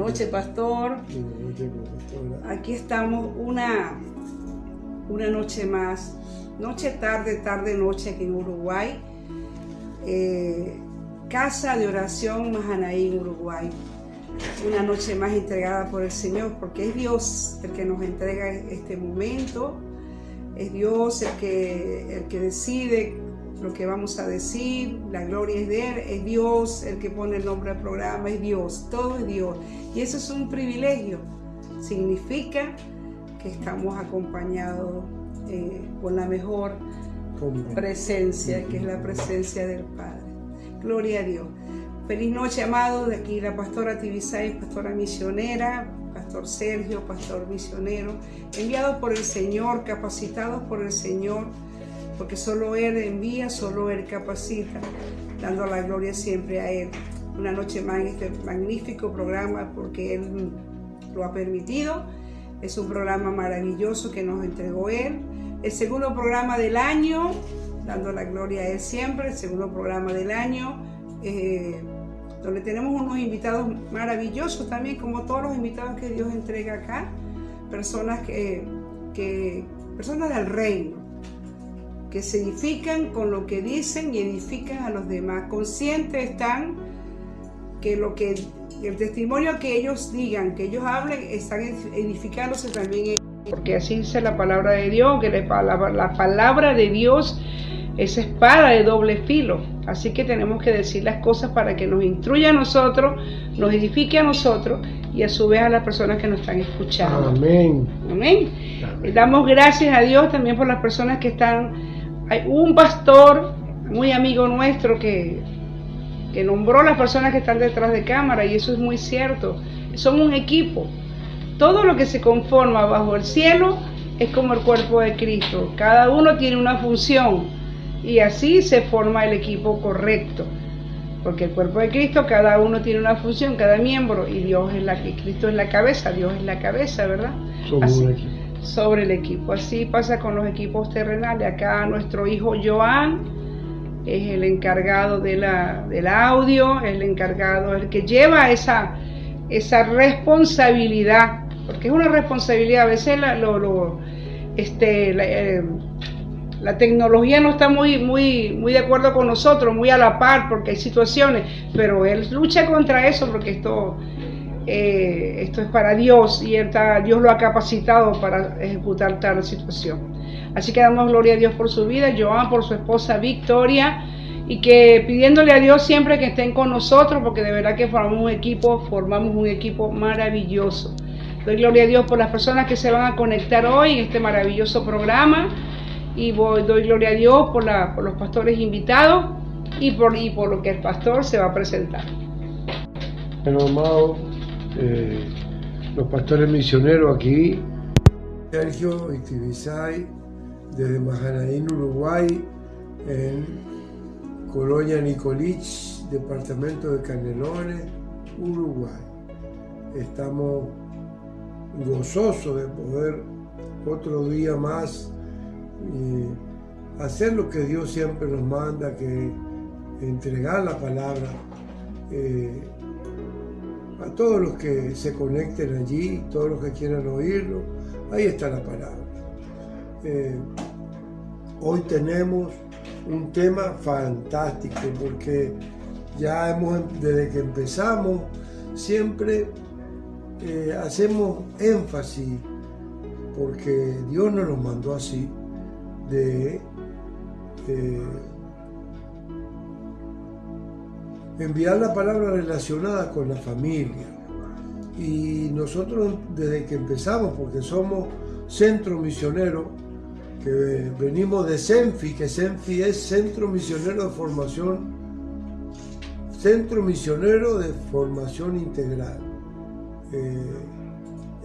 noches, pastor. Buenas noches, pastora. Aquí estamos una noche más. Noche, tarde, noche aquí en Uruguay. Casa de oración Mahanaim, Uruguay. Una noche más entregada por el Señor, porque es Dios el que nos entrega este momento. Es Dios el que decide lo que vamos a decir. La gloria es de Él. Es Dios el que pone el nombre al programa. Es Dios, todo es Dios. Y eso es un privilegio. Significa que estamos acompañados con la mejor presencia, que es la presencia del Padre. Gloria a Dios. Feliz noche, amados. De aquí la pastora Tibisay, pastora misionera, pastor Sergio, pastor misionero, enviados por el Señor, capacitados por el Señor, porque solo Él envía, solo Él capacita, dando la gloria siempre a Él. Una noche más en este magnífico programa, porque Él lo ha permitido. Es un programa maravilloso que nos entregó Él. El segundo programa del año, dando la gloria a Él siempre, el segundo programa del año, donde tenemos unos invitados maravillosos también, como todos los invitados que Dios entrega acá, personas personas del reino, que se edifican con lo que dicen y edifican a los demás. Conscientes están que el testimonio que ellos digan, que ellos hablen, están edificándose también ellos. Porque así dice la palabra de Dios, que la palabra de Dios es espada de doble filo. Así que tenemos que decir las cosas para que nos instruya a nosotros, nos edifique a nosotros y a su vez a las personas que nos están escuchando. Amén. Amén. Le damos gracias a Dios también por las personas que están. Hay un pastor muy amigo nuestro que nombró a las personas que están detrás de cámara, y eso es muy cierto. Son un equipo. Todo lo que se conforma bajo el cielo es como el cuerpo de Cristo. Cada uno tiene una función y así se forma el equipo correcto. Porque el cuerpo de Cristo, cada uno tiene una función, cada miembro, y Cristo es la cabeza, Dios es la cabeza, ¿verdad? Somos un equipo. Sobre el equipo. Así pasa con los equipos terrenales. Acá nuestro hijo Joan es el encargado del audio, el encargado, el que lleva esa responsabilidad, porque es una responsabilidad. A veces la tecnología no está muy de acuerdo con nosotros, muy a la par, porque hay situaciones, pero él lucha contra eso, porque esto es para Dios, y Dios lo ha capacitado para ejecutar tal situación. Así que damos gloria a Dios por su vida, Joan por su esposa Victoria, y que pidiéndole a Dios siempre que estén con nosotros, porque de verdad que formamos un equipo maravilloso. Doy gloria a Dios por las personas que se van a conectar hoy en este maravilloso programa, y doy gloria a Dios por los pastores invitados y por lo que el pastor se va a presentar. Bueno, amado, los pastores misioneros aquí, Sergio y Tibisay, desde Mahanaim, Uruguay, en Colonia Nicolich, departamento de Canelones, Uruguay. Estamos gozosos de poder otro día más hacer lo que Dios siempre nos manda, que entregar la palabra a todos los que se conecten allí, todos los que quieran oírlo. Ahí está la palabra. Hoy tenemos un tema fantástico, porque ya desde que empezamos, siempre hacemos énfasis, porque Dios nos lo mandó así, de enviar la palabra relacionada con la familia. Y nosotros desde que empezamos, porque somos centro misionero, que venimos de CENFI, que CENFI es Centro Misionero de Formación Integral.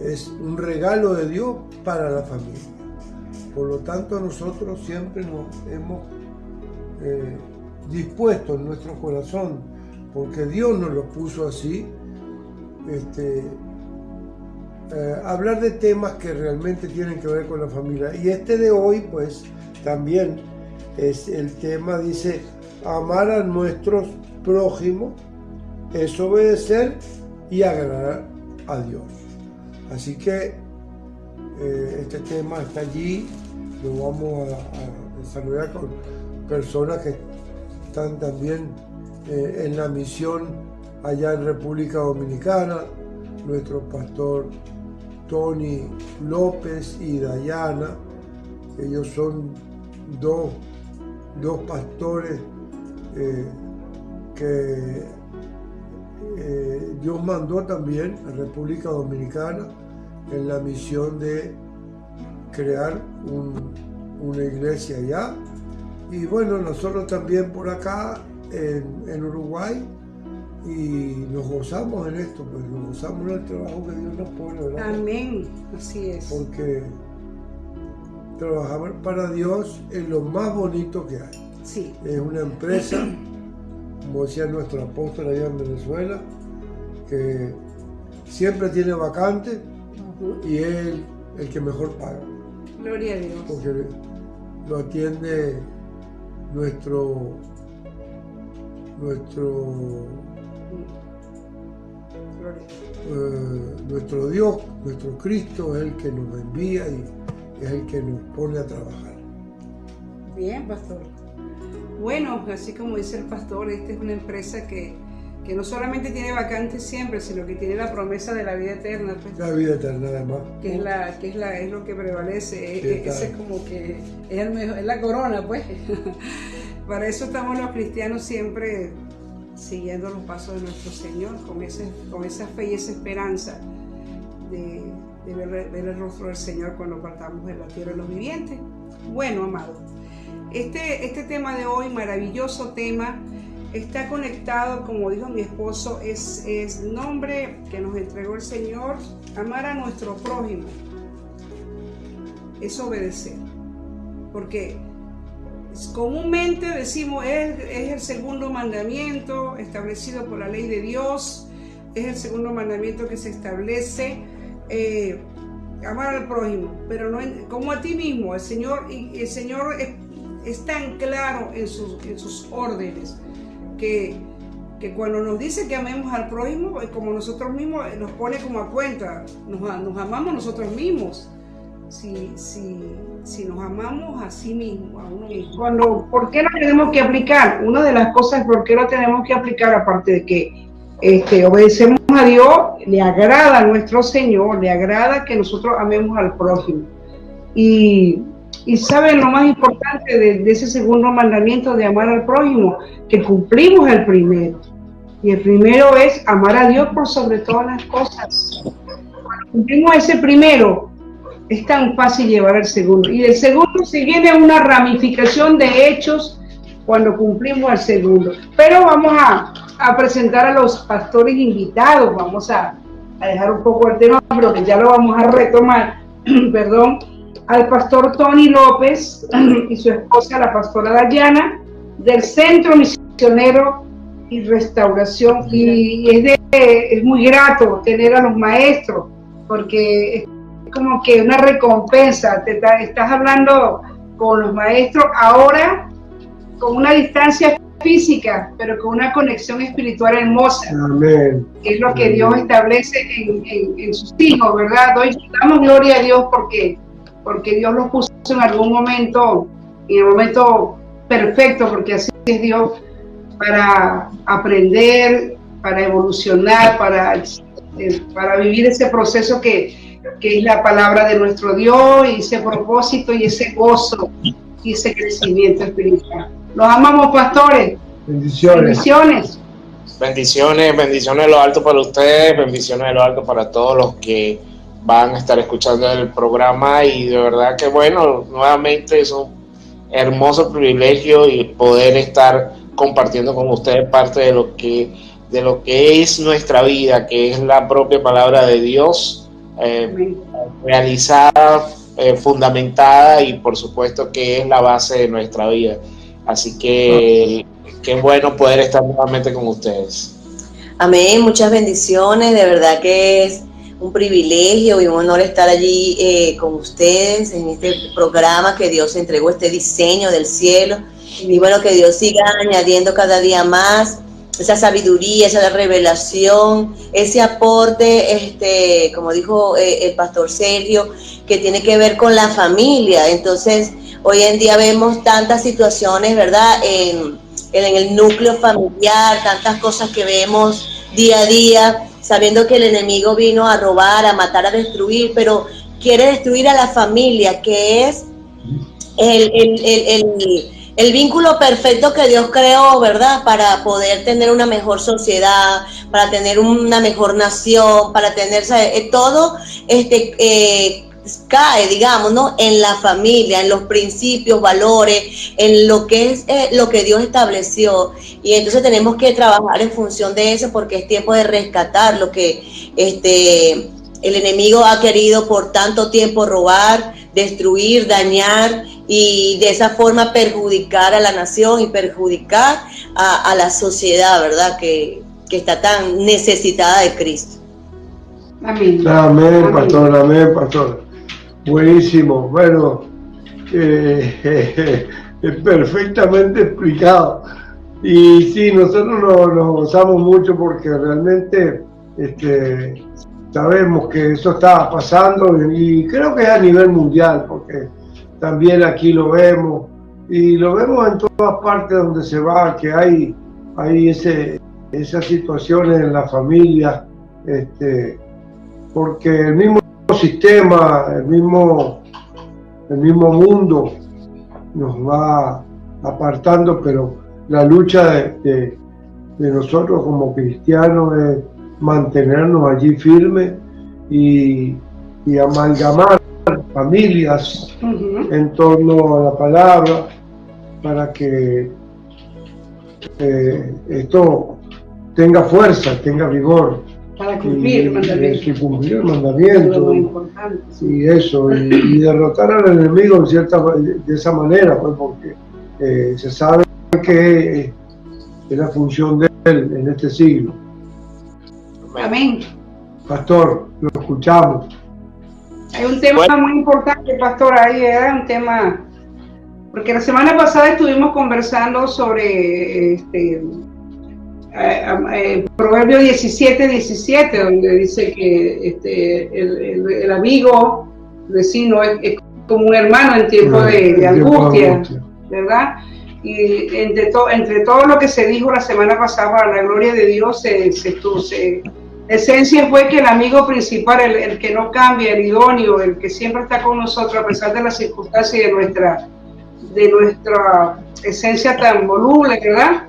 Es un regalo de Dios para la familia. Por lo tanto, nosotros siempre nos hemos dispuesto en nuestro corazón, porque Dios nos lo puso así, hablar de temas que realmente tienen que ver con la familia. Y este de hoy, pues, también es el tema, dice, amar a nuestros prójimos es obedecer y agradar a Dios. Así que este tema está allí, lo vamos a desarrollar con personas que están también en la misión allá en República Dominicana, nuestro pastor Tony López y Dayana. Ellos son dos pastores que Dios mandó también a República Dominicana en la misión de crear una iglesia allá. Y bueno, nosotros también por acá en Uruguay, y nos gozamos en esto, pues nos gozamos en el trabajo que Dios nos pone, ¿verdad? Amén, así es. Porque trabajar para Dios es lo más bonito que hay. Sí. Es una empresa, como decía nuestro apóstol allá en Venezuela, que siempre tiene vacante y es el que mejor paga. Gloria a Dios. Porque lo atiende nuestro Dios, nuestro Cristo es el que nos envía y es el que nos pone a trabajar. Bien, pastor. Bueno, así como dice el pastor, esta es una empresa que no solamente tiene vacantes siempre, sino que tiene la promesa de la vida eterna. Pues, la vida eterna, además. Es lo que prevalece. Ese es como que es la corona, pues. Para eso estamos los cristianos siempre siguiendo los pasos de nuestro Señor, con esa fe y esa esperanza de ver el rostro del Señor cuando partamos de la tierra de los vivientes. Bueno, amado, este tema de hoy, maravilloso tema, está conectado, como dijo mi esposo, es el nombre que nos entregó el Señor, amar a nuestro prójimo, es obedecer, porque comúnmente decimos es el segundo mandamiento establecido por la ley de Dios, es el segundo mandamiento que se establece, amar al prójimo, pero no como a ti mismo. El Señor es tan claro en sus órdenes que cuando nos dice que amemos al prójimo, como nosotros mismos, nos pone como a cuenta, nos amamos nosotros mismos. Si nos amamos a sí mismo, a uno mismo. ¿Por qué lo tenemos que aplicar? Una de las cosas por qué lo tenemos que aplicar, aparte de que obedecemos a Dios, le agrada a nuestro Señor, le agrada que nosotros amemos al prójimo. Y saben lo más importante de ese segundo mandamiento de amar al prójimo, que cumplimos el primero. Y el primero es amar a Dios por sobre todas las cosas. Cuando cumplimos ese primero, es tan fácil llevar el segundo. Y del segundo se viene una ramificación de hechos cuando cumplimos el segundo. Pero vamos a presentar a los pastores invitados. Vamos a dejar un poco el tema, pero que ya lo vamos a retomar. Perdón. Al pastor Tony López y su esposa, la pastora Dayana, del Centro Misionero y Restauración. Y es muy grato tener a los maestros, porque es como que una recompensa. Estás hablando con los maestros ahora con una distancia física, pero con una conexión espiritual hermosa. Amén. Que es lo que Dios establece en sus hijos, ¿verdad? Damos gloria a Dios porque Dios los puso en algún momento, en el momento perfecto, porque así es Dios, para aprender, para evolucionar, para vivir ese proceso que es la palabra de nuestro Dios, y ese propósito y ese gozo y ese crecimiento espiritual. Los amamos, pastores. Bendiciones. Bendiciones de lo alto para ustedes, bendiciones de lo alto para todos los que van a estar escuchando el programa, y de verdad que bueno, nuevamente es un hermoso privilegio y poder estar compartiendo con ustedes parte de lo que es nuestra vida, que es la propia palabra de Dios, realizada, fundamentada, y por supuesto que es la base de nuestra vida. Así que qué bueno poder estar nuevamente con ustedes. Amén, muchas bendiciones, de verdad que es un privilegio y un honor estar allí con ustedes en este programa que Dios entregó, este diseño del cielo, y bueno, que Dios siga añadiendo cada día más esa sabiduría, esa revelación, ese aporte, como dijo el pastor Sergio, que tiene que ver con la familia. Entonces, hoy en día vemos tantas situaciones, ¿verdad?, en el núcleo familiar, tantas cosas que vemos día a día, sabiendo que el enemigo vino a robar, a matar, a destruir, pero quiere destruir a la familia, que es el vínculo perfecto que Dios creó, ¿verdad?, para poder tener una mejor sociedad, para tener una mejor nación, para tener todo cae, digamos, ¿no?, en la familia, en los principios, valores, en lo que es lo que Dios estableció. Y entonces tenemos que trabajar en función de eso, porque es tiempo de rescatar lo que el enemigo ha querido por tanto tiempo robar, destruir, dañar, y de esa forma perjudicar a la nación y perjudicar a la sociedad, ¿verdad?, que está tan necesitada de Cristo. Amén. Amén, pastor, amén, pastor. Buenísimo. Bueno, perfectamente explicado. Y sí, nosotros nos gozamos mucho porque realmente sabemos que eso está pasando, y creo que es a nivel mundial, porque también aquí lo vemos, y lo vemos en todas partes donde se va, que hay esas situaciones en la familia, porque el mismo sistema, el mismo mundo nos va apartando, pero la lucha de nosotros como cristianos es mantenernos allí firmes y amalgamar familias en torno a la palabra, para que esto tenga fuerza, tenga vigor. Para cumplir el mandamiento. Y eso, y derrotar al enemigo de esa manera, pues, porque se sabe que es la función de él en este siglo. Amén. Pastor, lo escuchamos. Hay un tema muy importante, pastor, ahí era un tema, porque la semana pasada estuvimos conversando sobre Proverbio 17:17, donde dice que el amigo vecino es como un hermano en tiempo de angustia, ¿verdad? Y entre todo lo que se dijo la semana pasada, para la gloria de Dios, la esencia fue que el amigo principal, el que no cambia, el idóneo, el que siempre está con nosotros a pesar de las circunstancias de nuestra esencia tan voluble, ¿verdad?,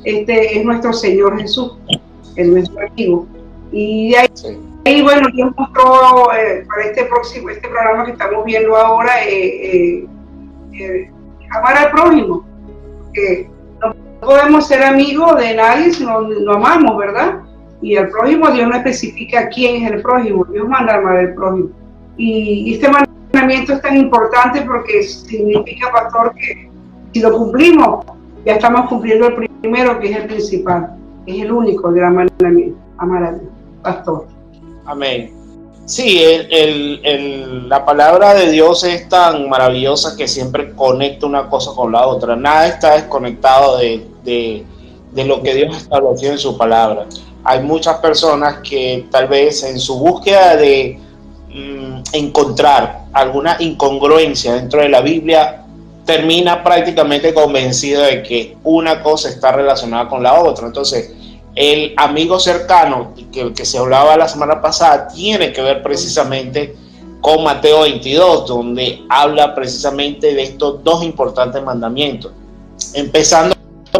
es nuestro Señor Jesús, es nuestro amigo. Y ahí bueno, Dios mostró para este programa que estamos viendo ahora, amar al prójimo. No podemos ser amigos de nadie si no amamos, ¿verdad? Y el prójimo, Dios no especifica quién es el prójimo, Dios manda amar al prójimo. Y este mandamiento es tan importante porque significa, pastor, que si lo cumplimos, ya estamos cumpliendo el primero, que es el principal, es el único, el gran mandamiento, amar a Dios, pastor. Amén. Sí, la palabra de Dios es tan maravillosa que siempre conecta una cosa con la otra. Nada está desconectado de lo que Dios estableció en su palabra. Hay muchas personas que tal vez en su búsqueda de encontrar alguna incongruencia dentro de la Biblia, termina prácticamente convencido de que una cosa está relacionada con la otra. Entonces, el amigo cercano que se hablaba la semana pasada tiene que ver precisamente con Mateo 22, donde habla precisamente de estos dos importantes mandamientos. Empezando,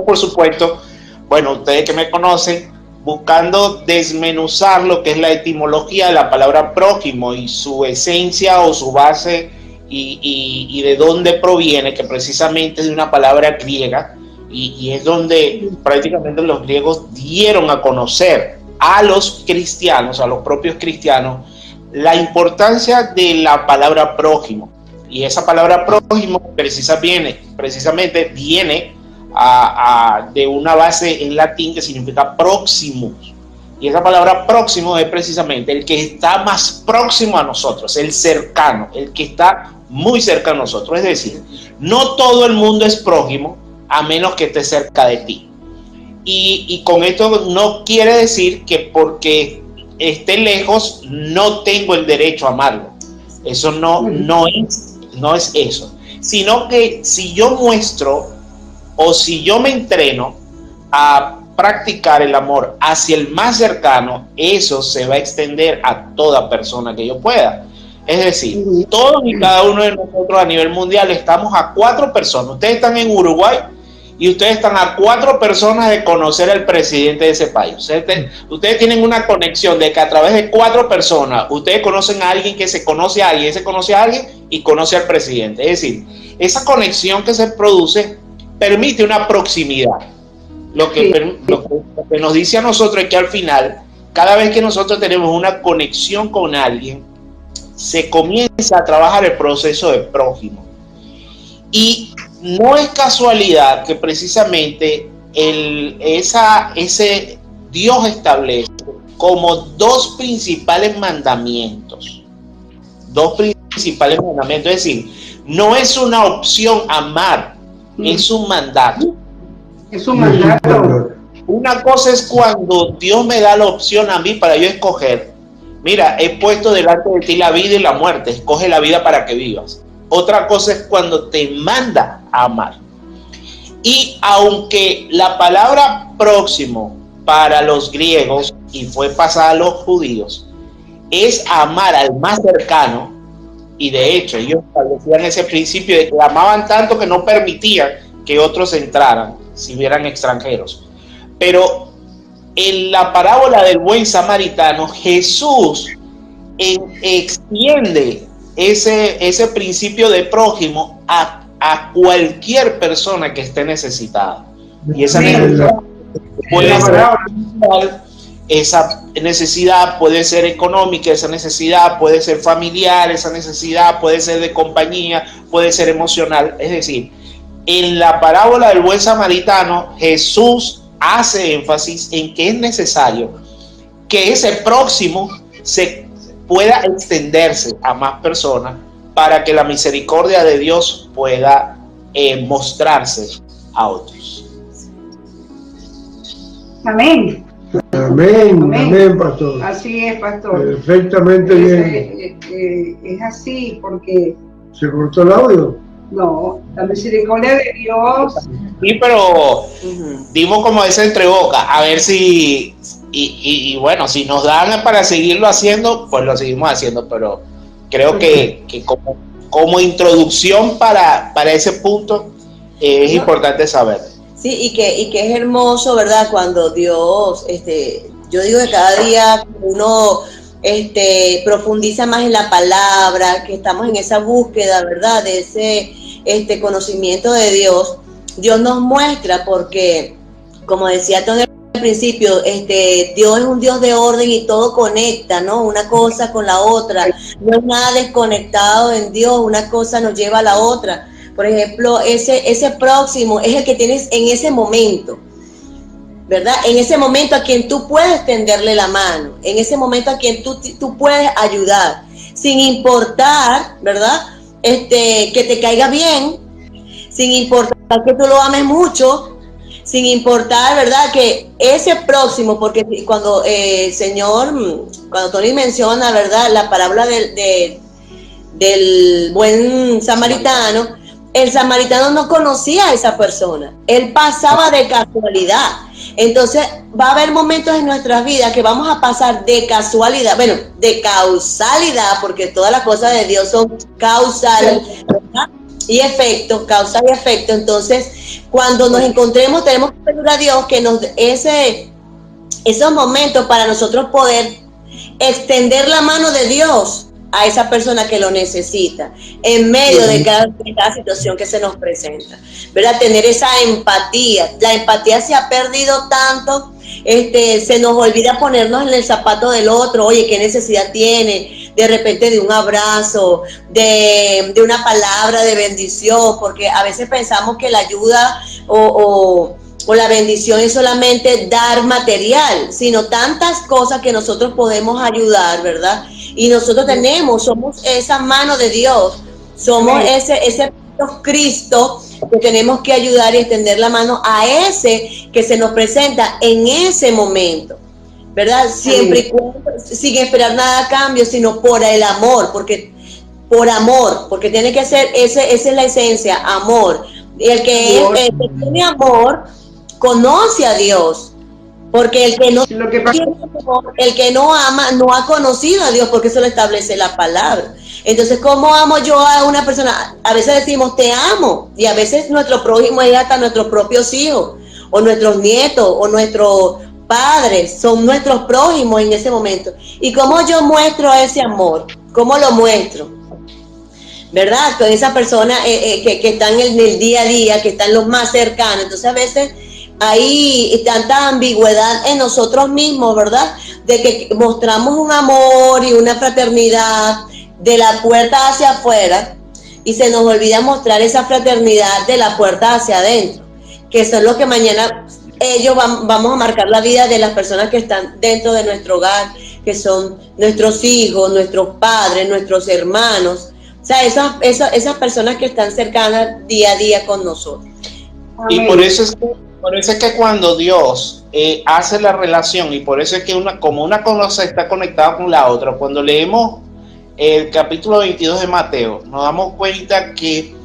por supuesto, bueno, ustedes que me conocen, buscando desmenuzar lo que es la etimología de la palabra prójimo y su esencia o su base y de dónde proviene, que precisamente es de una palabra griega, y es donde prácticamente los griegos dieron a conocer a los cristianos, a los propios cristianos, la importancia de la palabra prójimo. Y esa palabra prójimo precisamente viene de una base en latín que significa próximos. Y esa palabra próximo es precisamente el que está más próximo a nosotros, el cercano, el que está muy cerca a nosotros. Es decir, no todo el mundo es prójimo, a menos que esté cerca de ti. y con esto no quiere decir que porque esté lejos no tengo el derecho a amarlo. Eso no es eso, sino que si yo muestro o si yo me entreno a practicar el amor hacia el más cercano, eso se va a extender a toda persona que yo pueda. Es decir, todos y cada uno de nosotros a nivel mundial estamos a 4 personas. Ustedes están en Uruguay y ustedes están a 4 personas de conocer al presidente de ese país. Ustedes tienen una conexión de que a través de 4 personas ustedes conocen a alguien que se conoce a alguien, se conoce a alguien y conoce al presidente. Es decir, esa conexión que se produce permite una proximidad. Lo que nos dice a nosotros es que al final, cada vez que nosotros tenemos una conexión con alguien, se comienza a trabajar el proceso de prójimo. Y no es casualidad que precisamente ese Dios establece como 2 principales mandamientos. 2 principales mandamientos, es decir, no es una opción amar, es un mandato. Es un mandato. Una cosa es cuando Dios me da la opción a mí para yo escoger. Mira, he puesto delante de ti la vida y la muerte, escoge la vida para que vivas. Otra cosa es cuando te manda a amar. Y aunque la palabra próximo para los griegos, y fue pasada a los judíos, es amar al más cercano, y de hecho ellos establecían ese principio de que amaban tanto que no permitían que otros entraran si vieran extranjeros. Pero en la parábola del buen samaritano, Jesús extiende ese principio de prójimo a cualquier persona que esté necesitada. Y esa necesidad puede ser económica, esa necesidad puede ser familiar, esa necesidad puede ser de compañía, puede ser emocional. Es decir, en la parábola del buen samaritano, Jesús hace énfasis en que es necesario que ese próximo se pueda extenderse a más personas para que la misericordia de Dios pueda mostrarse a otros. Amén. Amén, pastor. Así es, pastor. Perfectamente bien. Es así porque... ¿Se cortó el audio? No, la misericordia de Dios. Sí, pero dimos como ese entre boca, a ver si, y bueno, si nos dan para seguirlo haciendo, pues lo seguimos haciendo, pero creo que como introducción para ese punto es importante saber. Sí, y que es hermoso, ¿verdad? Cuando Dios, yo digo que cada día uno profundiza más en la palabra, que estamos en esa búsqueda, ¿verdad? De ese conocimiento de Dios. Dios nos muestra porque, como decía Tony al principio, Dios es un Dios de orden y todo conecta, ¿no? Una cosa con la otra. No es nada desconectado en Dios, una cosa nos lleva a la otra. Por ejemplo, ese próximo es el que tienes en ese momento, ¿verdad? En ese momento a quien tú puedes tenderle la mano, en ese momento a quien tú puedes ayudar, sin importar, ¿verdad? Que te caiga bien, sin importar que tú lo ames mucho, sin importar, ¿verdad? Que ese próximo, porque cuando cuando Tony menciona, ¿verdad? La parábola del buen samaritano, el samaritano no conocía a esa persona, él pasaba de casualidad. Entonces va a haber momentos en nuestras vidas que vamos a pasar de casualidad, bueno, de causalidad, porque todas las cosas de Dios son causal, ¿verdad? Y efecto, causa y efecto. Entonces, cuando nos encontremos, tenemos que pedir a Dios que nos dé esos momentos para nosotros poder extender la mano de Dios a esa persona que lo necesita, en medio de cada situación que se nos presenta, ¿verdad? Tener esa empatía. La empatía se ha perdido tanto, se nos olvida ponernos en el zapato del otro. Oye, ¿qué necesidad tiene? De repente de un abrazo, de una palabra de bendición, porque a veces pensamos que la ayuda o la bendición es solamente dar material, sino tantas cosas que nosotros podemos ayudar, ¿verdad? Y nosotros somos esa mano de Dios, somos ese Cristo, que tenemos que ayudar y extender la mano a ese que se nos presenta en ese momento, ¿verdad? Siempre y cuando, sin esperar nada a cambio, sino por el amor, porque tiene que ser, esa es la esencia, amor. Y el que tiene amor conoce a Dios, porque el que no tiene amor, el que no ama, no ha conocido a Dios, porque eso lo establece la palabra. Entonces, ¿cómo amo yo a una persona? A veces decimos te amo, y a veces nuestro prójimo es hasta nuestros propios hijos, o nuestros nietos, o nuestros padres, son nuestros prójimos en ese momento. ¿Y cómo yo muestro ese amor? ¿Cómo lo muestro? ¿Verdad? Con esa persona que están en el día a día, que están los más cercanos. Entonces, a veces hay tanta ambigüedad en nosotros mismos, ¿verdad? De que mostramos un amor y una fraternidad de la puerta hacia afuera, y se nos olvida mostrar esa fraternidad de la puerta hacia adentro, que son los que mañana vamos a marcar la vida de las personas que están dentro de nuestro hogar, que son nuestros hijos, nuestros padres, nuestros hermanos, o sea, esas personas que están cercanas día a día con nosotros. Y por eso es que cuando Dios hace la relación, y por eso es que como una cosa está conectada con la otra, cuando leemos el capítulo 22 de Mateo, nos damos cuenta que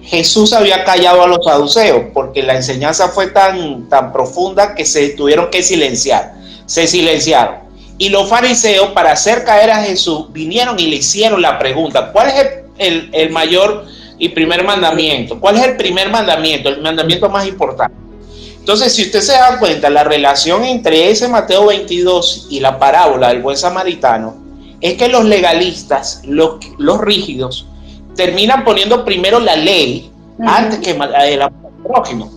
Jesús había callado a los saduceos, porque la enseñanza fue tan profunda que se tuvieron que silenciar, se silenciaron. Y los fariseos, para hacer caer a Jesús, vinieron y le hicieron la pregunta: ¿cuál es el mayor y primer mandamiento? ¿Cuál es el primer mandamiento, el mandamiento más importante? Entonces, si usted se da cuenta, la relación entre ese Mateo 22 y la parábola del buen samaritano es que los legalistas, los rígidos, terminan poniendo primero la ley antes que el amor al prójimo.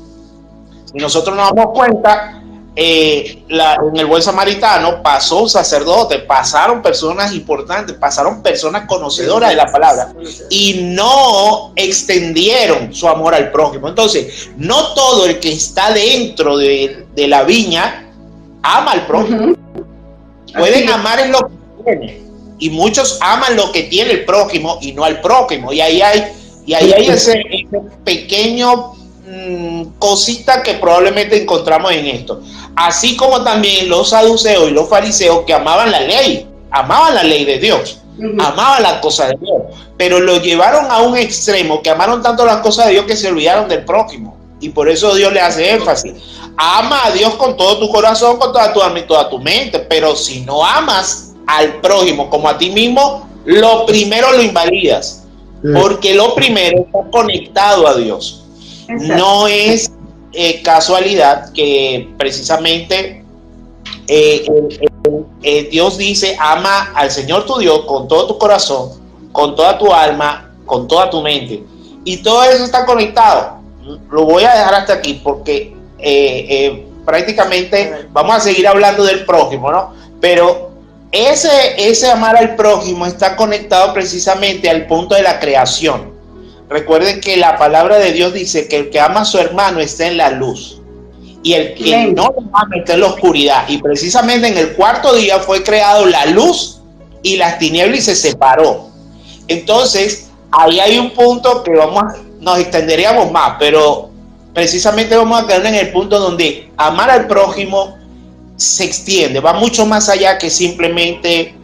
Si nosotros nos damos cuenta, en el buen samaritano pasó un sacerdote, pasaron personas importantes, pasaron personas conocedoras de la palabra y no extendieron su amor al prójimo. Entonces, no todo el que está dentro de la viña ama al prójimo. Pueden amar en lo que tienen, y muchos aman lo que tiene el prójimo y no al prójimo, y ahí hay ese pequeño cosita que probablemente encontramos en esto. Así como también los saduceos y los fariseos, que amaban la ley de Dios, amaban las cosas de Dios, pero lo llevaron a un extremo, que amaron tanto las cosas de Dios que se olvidaron del prójimo. Y por eso Dios le hace énfasis: ama a Dios con todo tu corazón, con toda tu alma y toda tu mente. Pero si no amas al prójimo como a ti mismo, lo primero lo invalidas, porque lo primero está conectado a Dios. Exacto. No es casualidad que precisamente Dios dice: ama al Señor tu Dios con todo tu corazón, con toda tu alma, con toda tu mente, y todo eso está conectado. Lo voy a dejar hasta aquí porque prácticamente vamos a seguir hablando del prójimo, ¿no? Pero ese amar al prójimo está conectado precisamente al punto de la creación. Recuerden que la palabra de Dios dice que el que ama a su hermano está en la luz, y el que no lo ama está en la oscuridad. Y precisamente en el cuarto día fue creado la luz y las tinieblas, y se separó. Entonces, ahí hay un punto que nos extenderíamos más, pero precisamente vamos a quedar en el punto donde amar al prójimo se extiende, va mucho más allá que simplemente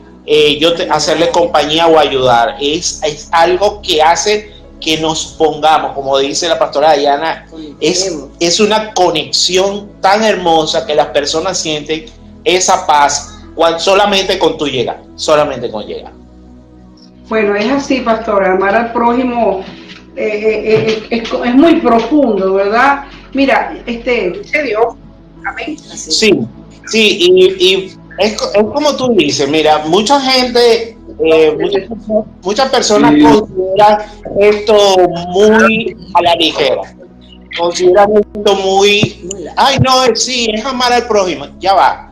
hacerle compañía o ayudar. Es algo que hace que nos pongamos, como dice la pastora Diana, es una conexión tan hermosa que las personas sienten esa paz solamente con tu llegar, solamente con llegar. Bueno, es así, pastora, amar al prójimo es muy profundo, ¿verdad? Mira, dice Dios, amén. Sí, y es como tú dices, mira, mucha gente, muchas personas consideran esto muy a la ligera, consideran esto muy, ay no, sí, es amar al prójimo. Ya va,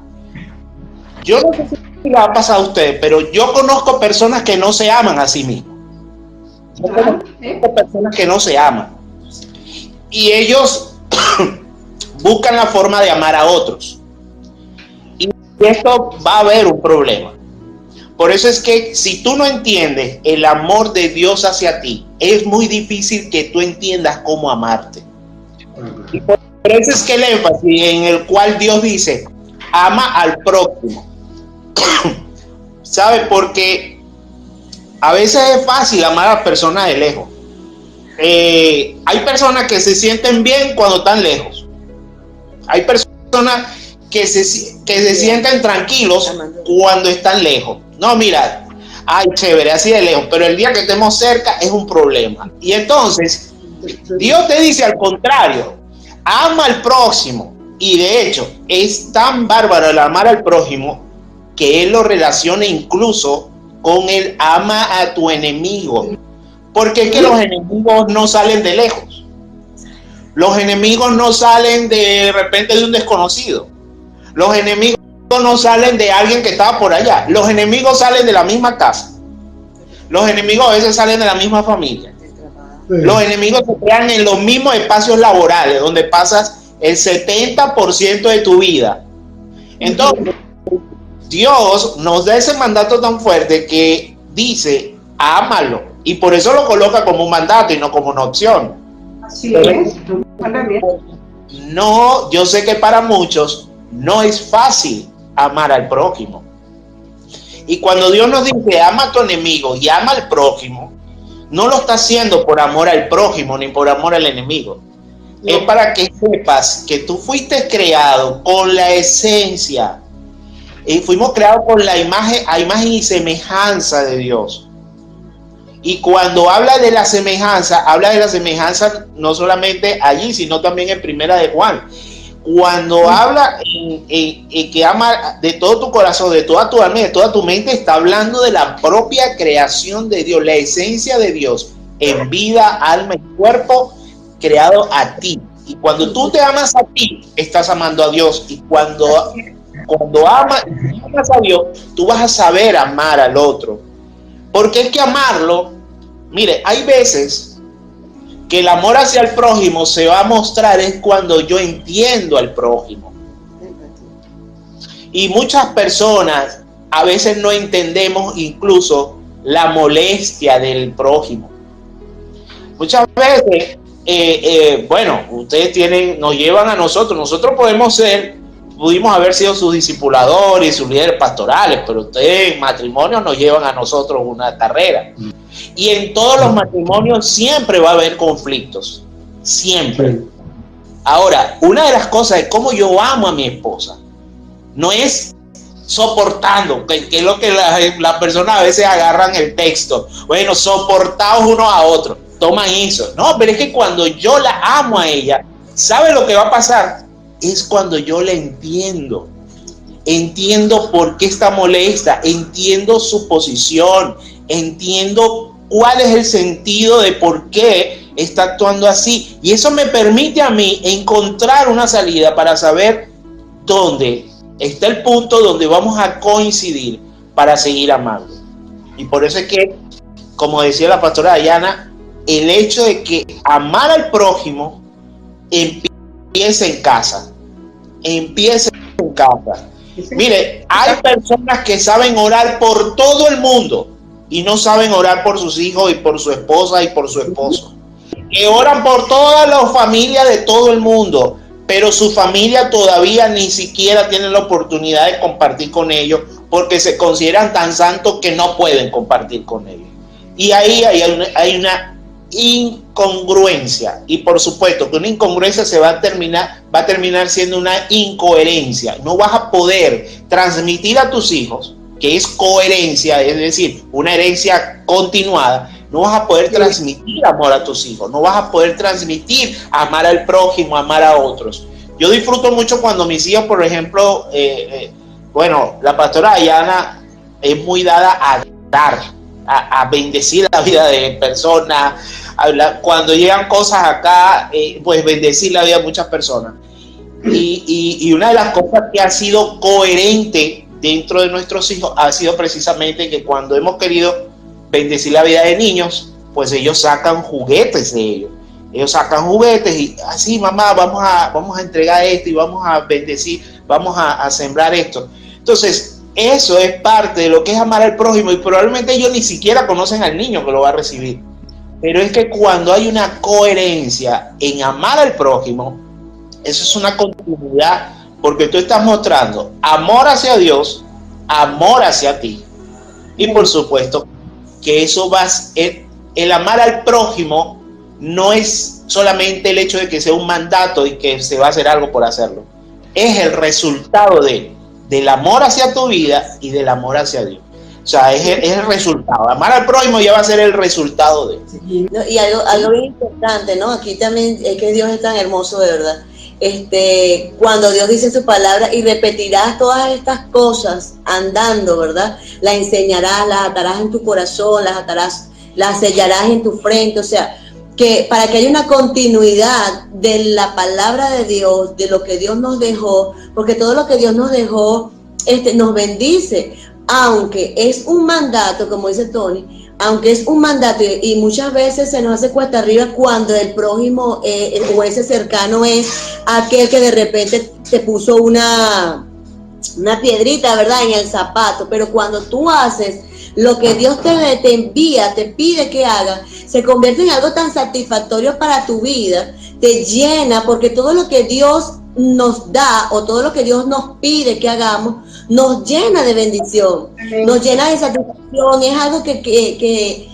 yo no sé si le ha pasado a ustedes, pero yo conozco personas que no se aman a sí mismos. Yo conozco personas que no se aman, y ellos buscan la forma de amar a otros, y esto va a haber un problema. Por eso es que si tú no entiendes el amor de Dios hacia ti, es muy difícil que tú entiendas cómo amarte. Y por eso es que el énfasis en el cual Dios dice, ama al prójimo. ¿Sabe? Porque a veces es fácil amar a personas de lejos. Hay personas que se sienten bien cuando están lejos. Hay personas que se sienten tranquilos cuando están lejos. No, mira, ay, chévere, así de lejos, pero el día que estemos cerca es un problema. Y entonces, Dios te dice al contrario, ama al próximo. Y de hecho, es tan bárbaro el amar al prójimo que Él lo relaciona incluso con el ama a tu enemigo. Porque es que los enemigos no salen de lejos. Los enemigos no salen de repente de un desconocido. Los enemigos no salen de alguien que estaba por allá. Los enemigos salen de la misma casa. Los enemigos a veces salen de la misma familia. Los enemigos se crean en los mismos espacios laborales donde pasas el 70% de tu vida. Entonces, Dios nos da ese mandato tan fuerte que dice, ámalo. Y por eso lo coloca como un mandato y no como una opción. Así es. No, yo sé que para muchos no es fácil amar al prójimo. Y cuando Dios nos dice, ama a tu enemigo y ama al prójimo, no lo está haciendo por amor al prójimo ni por amor al enemigo. No. Es para que sepas que tú fuiste creado con la esencia. Y fuimos creados con la imagen, a imagen y semejanza de Dios. Y cuando habla de la semejanza no solamente allí, sino también en Primera de Juan. Cuando habla en que ama de todo tu corazón, de toda tu alma, de toda tu mente, está hablando de la propia creación de Dios, la esencia de Dios en vida, alma y cuerpo creado a ti. Y cuando tú te amas a ti, estás amando a Dios. Y cuando amas a Dios, tú vas a saber amar al otro. Porque es que amarlo, mire, hay veces que el amor hacia el prójimo se va a mostrar es cuando yo entiendo al prójimo. Y muchas personas a veces no entendemos incluso la molestia del prójimo. Muchas veces, bueno, ustedes nos llevan a nosotros pudimos haber sido sus discipuladores y sus líderes pastorales, pero ustedes en matrimonio nos llevan a nosotros una carrera. Y en todos los matrimonios siempre va a haber conflictos, siempre. Ahora, una de las cosas es cómo yo amo a mi esposa. No es soportando, que es lo que las personas a veces agarran el texto. Bueno, soportados unos a otros, toman eso. No, pero es que cuando yo la amo a ella, ¿sabe lo que va a pasar? Es cuando yo la entiendo. Entiendo por qué está molesta, entiendo su posición, entiendo cuál es el sentido de por qué está actuando así. Y eso me permite a mí encontrar una salida para saber dónde está el punto donde vamos a coincidir para seguir amando. Y por eso es que, como decía la pastora Dayana, el hecho de que amar al prójimo empieza en casa. Empieza en casa. Mire, hay personas que saben orar por todo el mundo y no saben orar por sus hijos y por su esposa y por su esposo. Que oran por todas las familias de todo el mundo, pero su familia todavía ni siquiera tiene la oportunidad de compartir con ellos porque se consideran tan santos que no pueden compartir con ellos. Y ahí hay una incongruencia, y por supuesto que una incongruencia va a terminar siendo una incoherencia. No vas a poder transmitir a tus hijos, que es coherencia, es decir, una herencia continuada. No vas a poder transmitir amor a tus hijos, no vas a poder transmitir amar al prójimo, amar a otros. Yo disfruto mucho cuando mis hijos, por ejemplo, bueno, la pastora Dayana es muy dada a dar, a bendecir la vida de personas. Cuando llegan cosas acá, pues bendecir la vida de muchas personas. Y una de las cosas que ha sido coherente dentro de nuestros hijos ha sido precisamente que cuando hemos querido bendecir la vida de niños, pues ellos sacan juguetes de ellos. Ellos sacan juguetes y así, mamá, vamos a entregar esto y vamos a bendecir, vamos a sembrar esto. Entonces, eso es parte de lo que es amar al prójimo, y probablemente ellos ni siquiera conocen al niño que lo va a recibir. pero es que cuando hay una coherencia en amar al prójimo, eso es una continuidad, porque tú estás mostrando amor hacia Dios, amor hacia ti, y por supuesto que eso el amar al prójimo no es solamente el hecho de que sea un mandato y que se va a hacer algo por hacerlo, es el resultado del amor hacia tu vida y del amor hacia Dios. O sea, es el resultado. Amar al prójimo ya va a ser el resultado de él. No, y algo bien importante, ¿no? Aquí también es que Dios es tan hermoso, de verdad. Cuando Dios dice su palabra, y repetirás todas estas cosas andando, ¿verdad? Las enseñarás, las atarás en tu corazón, las sellarás en tu frente. O sea, que para que haya una continuidad de la palabra de Dios, de lo que Dios nos dejó, porque todo lo que Dios nos dejó nos bendice, aunque es un mandato, como dice Tony, aunque es un mandato, y muchas veces se nos hace cuesta arriba cuando el prójimo o ese cercano es aquel que de repente te puso una piedrita, ¿verdad?, en el zapato. Pero cuando tú haces lo que Dios te envía, te pide que hagas, se convierte en algo tan satisfactorio para tu vida, te llena, porque todo lo que Dios nos da o todo lo que Dios nos pide que hagamos nos llena de bendición, nos llena de satisfacción. Es algo que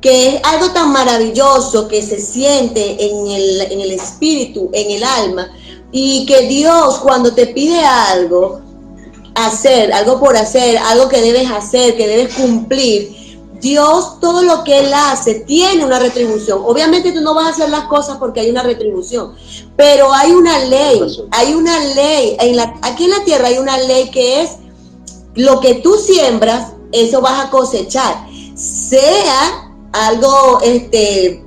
es algo tan maravilloso que se siente en el espíritu, en el alma, y que Dios, cuando te pide algo por hacer, algo que debes hacer, que debes cumplir, Dios, todo lo que Él hace tiene una retribución. Obviamente tú no vas a hacer las cosas porque hay una retribución, pero hay una ley, aquí en la tierra hay una ley que es: lo que tú siembras, eso vas a cosechar, sea algo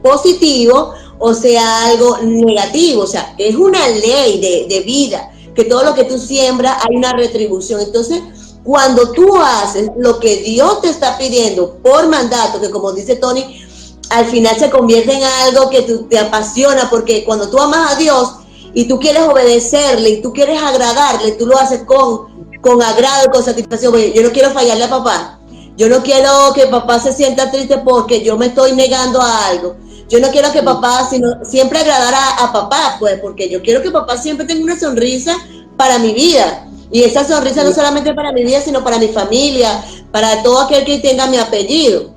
positivo o sea algo negativo. O sea, es una ley de vida, que todo lo que tú siembras hay una retribución. Entonces, cuando tú haces lo que Dios te está pidiendo por mandato, que como dice Tony, al final se convierte en algo que te apasiona, porque cuando tú amas a Dios y tú quieres obedecerle y tú quieres agradarle, tú lo haces con agrado, con satisfacción. Yo no quiero fallarle a papá, yo no quiero que papá se sienta triste porque yo me estoy negando a algo. Yo no quiero que papá, sino siempre agradar a papá, pues, porque yo quiero que papá siempre tenga una sonrisa para mi vida. Y esa sonrisa no solamente para mi vida, sino para mi familia, para todo aquel que tenga mi apellido.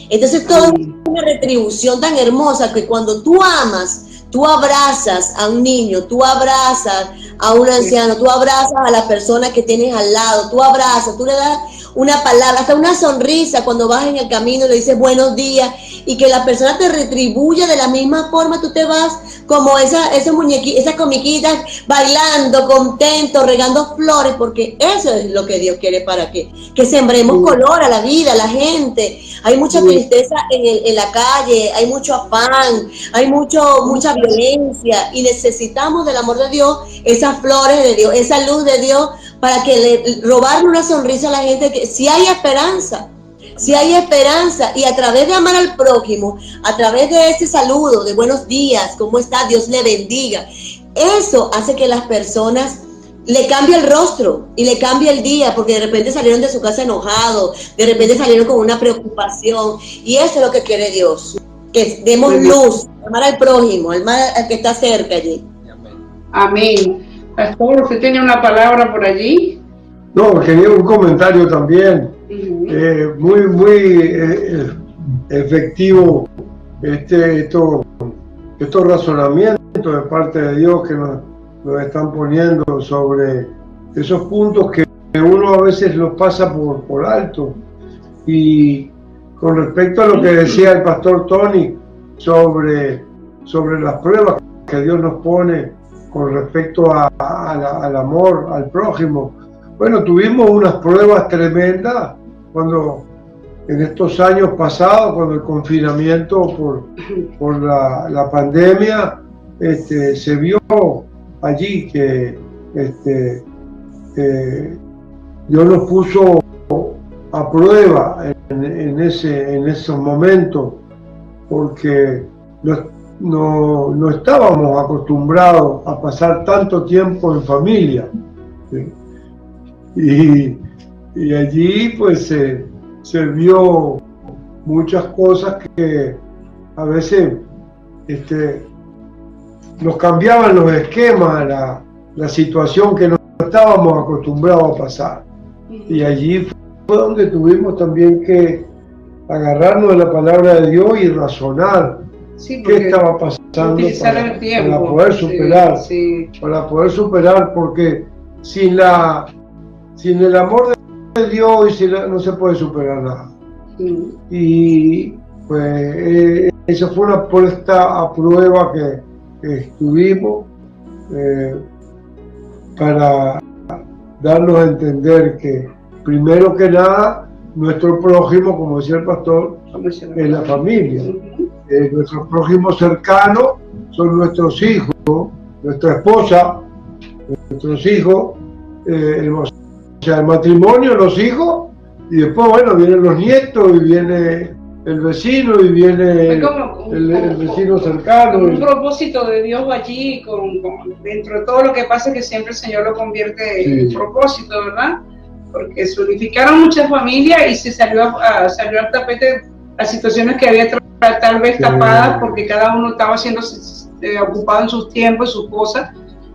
Entonces, todo es una retribución tan hermosa que cuando tú amas, tú abrazas a un niño, tú abrazas a un anciano, tú abrazas a la persona que tienes al lado, tú le das una palabra, hasta una sonrisa cuando vas en el camino, le dices buenos días, y que la persona te retribuya de la misma forma. Tú te vas como esas comiquitas, bailando, contento, regando flores, porque eso es lo que Dios quiere, para que sembremos color a la vida, a la gente. Hay mucha tristeza en la calle, hay mucho afán, hay mucha violencia, y necesitamos del amor de Dios, esas flores de Dios, esa luz de Dios, para que robarle una sonrisa a la gente, que si hay esperanza, y a través de amar al prójimo, a través de ese saludo de buenos días, ¿cómo está? Dios le bendiga. Eso hace que las personas le cambie el rostro y le cambie el día, porque de repente salieron de su casa enojados, de repente salieron con una preocupación, y eso es lo que quiere Dios, que demos luz, amar al prójimo, amar al que está cerca allí. Amén. Pastor, ¿usted tiene una palabra por allí? No, quería un comentario también. Muy efectivo estos razonamientos de parte de Dios que nos están poniendo sobre esos puntos que uno a veces los pasa por alto. Y con respecto a lo que decía el pastor Tony sobre las pruebas que Dios nos pone con respecto al amor al prójimo. Bueno, tuvimos unas pruebas tremendas cuando en estos años pasados, cuando el confinamiento por la pandemia, se vio allí que Dios nos puso a prueba en esos momentos, porque no estábamos acostumbrados a pasar tanto tiempo en familia, ¿sí? Y allí pues se vio muchas cosas que a veces nos cambiaban los esquemas, la situación que no estábamos acostumbrados a pasar. Y allí fue donde tuvimos también que agarrarnos de la palabra de Dios y razonar qué estaba pasando para poder superar, para poder superar, porque sin el amor de Dios no se puede superar nada. Y pues esa fue una puesta a prueba que estuvimos para darnos a entender que primero que nada nuestro prójimo, como decía el pastor, es la familia. Nuestro prójimo cercano son nuestros hijos, nuestra esposa, nuestros hijos, o sea, el matrimonio, los hijos, y después, bueno, vienen los nietos y viene el vecino y viene el vecino cercano. Un propósito de Dios allí, dentro de todo lo que pasa, que siempre el Señor lo convierte en propósito, ¿verdad? Porque se unificaron muchas familias y se salió al tapete las situaciones que había tal vez tapadas, porque cada uno estaba siendo ocupado en sus tiempos, en sus cosas,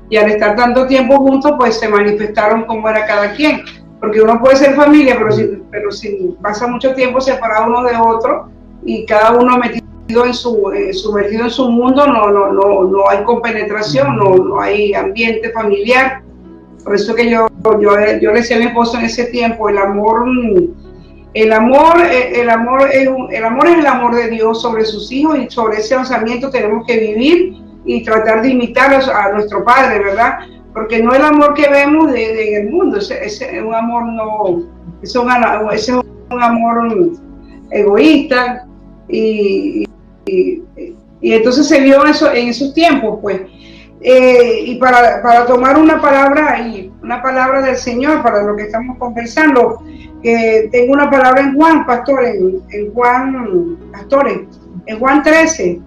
y al estar tanto tiempo juntos, pues se manifestaron como era cada quien. Porque uno puede ser familia, pero si pasa mucho tiempo separado uno de otro y cada uno metido sumergido en su mundo, no hay compenetración, no hay ambiente familiar. Por eso que yo le decía a mi esposo en ese tiempo, el amor es el amor de Dios sobre sus hijos, y sobre ese lanzamiento tenemos que vivir y tratar de imitar a nuestro Padre, ¿verdad? Porque no el amor que vemos en el mundo, es un amor es un amor egoísta, y entonces se vio eso en esos tiempos, pues. Y para tomar una palabra del Señor para lo que estamos conversando, tengo una palabra en Juan, pastor, en Juan 13,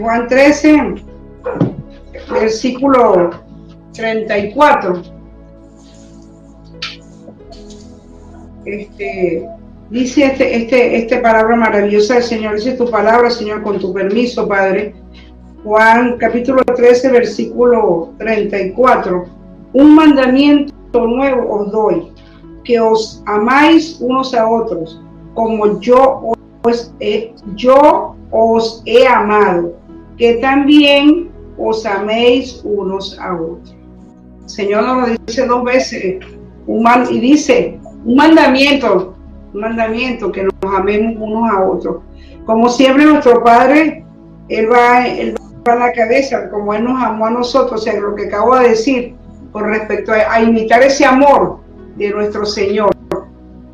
Juan 13, versículo 34. Dice esta palabra maravillosa del Señor, dice tu palabra, Señor, con tu permiso, Padre. Juan capítulo 13, versículo 34. Un mandamiento nuevo os doy, que os amáis unos a otros, como yo os he amado, que también os améis unos a otros. El Señor nos lo dice 2 veces, y dice un mandamiento, que nos amemos unos a otros. Como siempre nuestro Padre, Él va a la cabeza, como Él nos amó a nosotros, o sea, lo que acabo de decir, con respecto a imitar ese amor de nuestro Señor,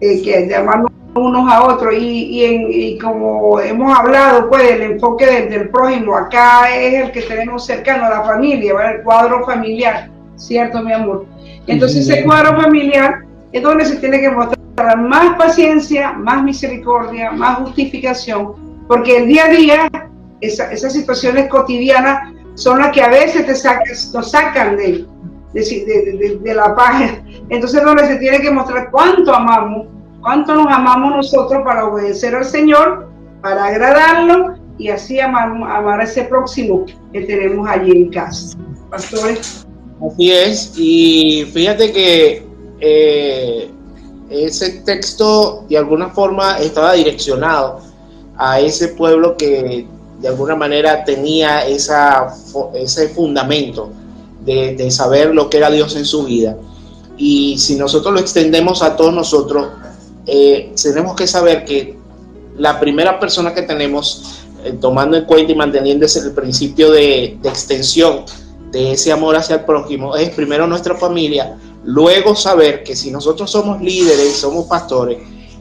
que de amarnos unos a otros, y como hemos hablado, pues, el enfoque del prójimo, acá es el que tenemos cercano a la familia, ¿verdad? El cuadro familiar, ¿cierto, mi amor? Entonces ese cuadro familiar es donde se tiene que mostrar más paciencia, más misericordia, más justificación, porque el día a día, esas situaciones cotidianas son las que a veces nos sacan de la paz. Entonces donde se tiene que mostrar cuánto nos amamos nosotros para obedecer al Señor, para agradarlo, y así amar a ese próximo que tenemos allí en casa. Pastores. Así es, y fíjate que ese texto de alguna forma estaba direccionado a ese pueblo que de alguna manera tenía ese fundamento de saber lo que era Dios en su vida. Y si nosotros lo extendemos a todos nosotros, tenemos que saber que la primera persona que tenemos, tomando en cuenta y manteniendo el principio de extensión de ese amor hacia el prójimo, es primero nuestra familia. Luego saber que si nosotros somos líderes, somos pastores,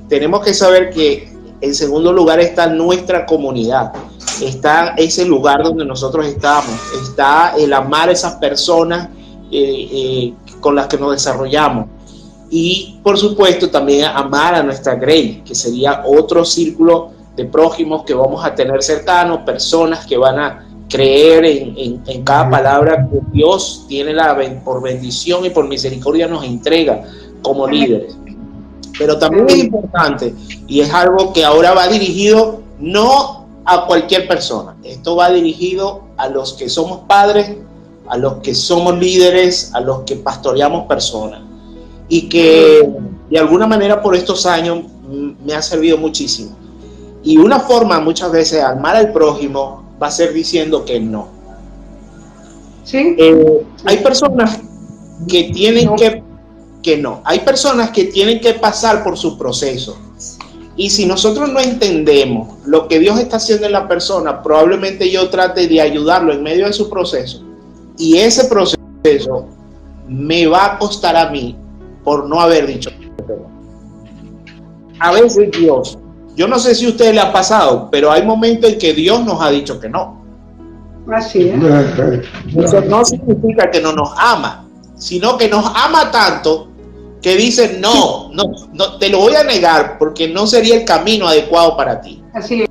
tenemos que saber que en segundo lugar está nuestra comunidad, está ese lugar donde nosotros estamos, está el amar a esas personas con las que nos desarrollamos, y por supuesto también amar a nuestra grey, que sería otro círculo de prójimos que vamos a tener cercanos, personas que van a creer en cada palabra que Dios tiene por bendición y por misericordia nos entrega como líderes. Pero también es importante, y es algo que ahora va dirigido no a cualquier persona. Esto va dirigido a los que somos padres, a los que somos líderes, a los que pastoreamos personas. Y que de alguna manera por estos años me ha servido muchísimo. Y una forma muchas veces de amar al prójimo va a ser diciendo que no. ¿Sí? Hay personas que tienen que no. Hay personas que tienen que pasar por su proceso. Y si nosotros no entendemos lo que Dios está haciendo en la persona, probablemente yo trate de ayudarlo en medio de su proceso. Y ese proceso me va a costar a mí por no haber dicho perdón. A veces Dios, yo no sé si a usted le ha pasado, pero hay momentos en que Dios nos ha dicho que no. Así es. Eso no significa que no nos ama, sino que nos ama tanto que dice no, te lo voy a negar porque no sería el camino adecuado para ti. Así es.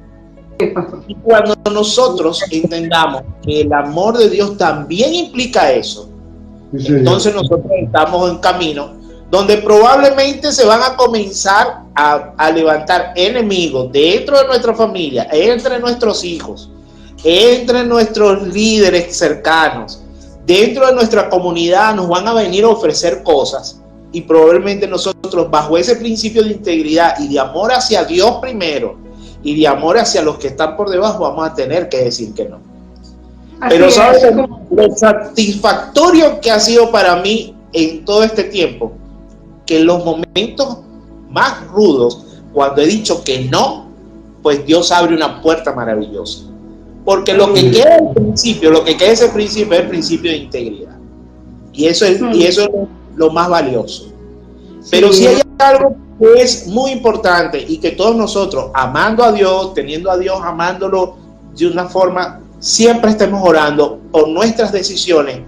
Y cuando nosotros entendamos que el amor de Dios también implica eso, entonces nosotros estamos en camino donde probablemente se van a comenzar a levantar enemigos dentro de nuestra familia, entre nuestros hijos, entre nuestros líderes cercanos, dentro de nuestra comunidad. Nos van a venir a ofrecer cosas y probablemente nosotros, bajo ese principio de integridad y de amor hacia Dios primero y de amor hacia los que están por debajo, vamos a tener que decir que no. Pero ¿sabes lo satisfactorio que ha sido para mí en todo este tiempo? Que en los momentos más rudos, cuando he dicho que no, pues Dios abre una puerta maravillosa. Porque lo que queda del principio, lo que queda de ese principio es el principio de integridad. Y eso es lo más valioso. Pero si hay algo que es muy importante y que todos nosotros, amando a Dios, teniendo a Dios, amándolo de una forma, siempre estemos orando por nuestras decisiones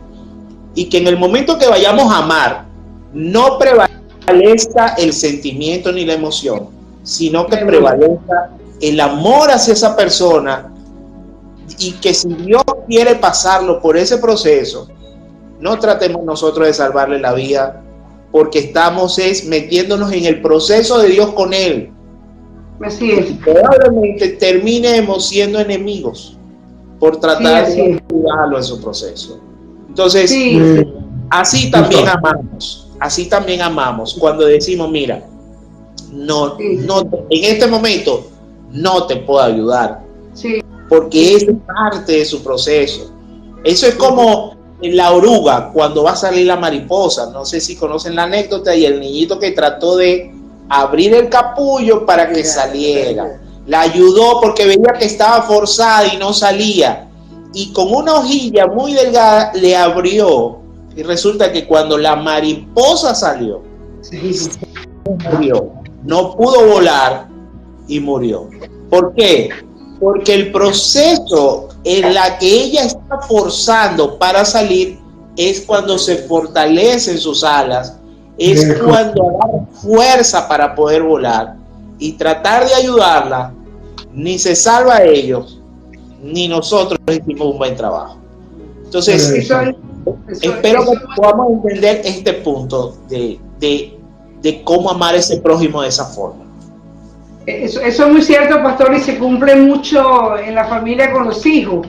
y que en el momento que vayamos a amar, no prevalezca el sentimiento ni la emoción, sino que prevalezca el amor hacia esa persona. Y que si Dios quiere pasarlo por ese proceso, no tratemos nosotros de salvarle la vida, porque estamos metiéndonos en el proceso de Dios con Él. Así es. Y probablemente terminemos siendo enemigos por tratar de ayudarlo en su proceso. Entonces, así también amamos. Así también amamos cuando decimos, mira, no, en este momento no te puedo ayudar. Sí. Porque es parte de su proceso. Eso es como en la oruga, cuando va a salir la mariposa. No sé si conocen la anécdota y el niñito que trató de abrir el capullo para que saliera. La ayudó porque veía que estaba forzada y no salía. Y con una hojilla muy delgada le abrió. Y resulta que cuando la mariposa salió, murió. No pudo volar y murió. ¿Por qué? Porque el proceso en la que ella está forzando para salir es cuando se fortalecen sus alas, es cuando da fuerza para poder volar, y tratar de ayudarla ni se salva a ellos, ni nosotros hicimos un buen trabajo. Entonces, espero que podamos entender este punto de cómo amar a ese prójimo de esa forma. Eso es muy cierto, pastor, y se cumple mucho en la familia con los hijos.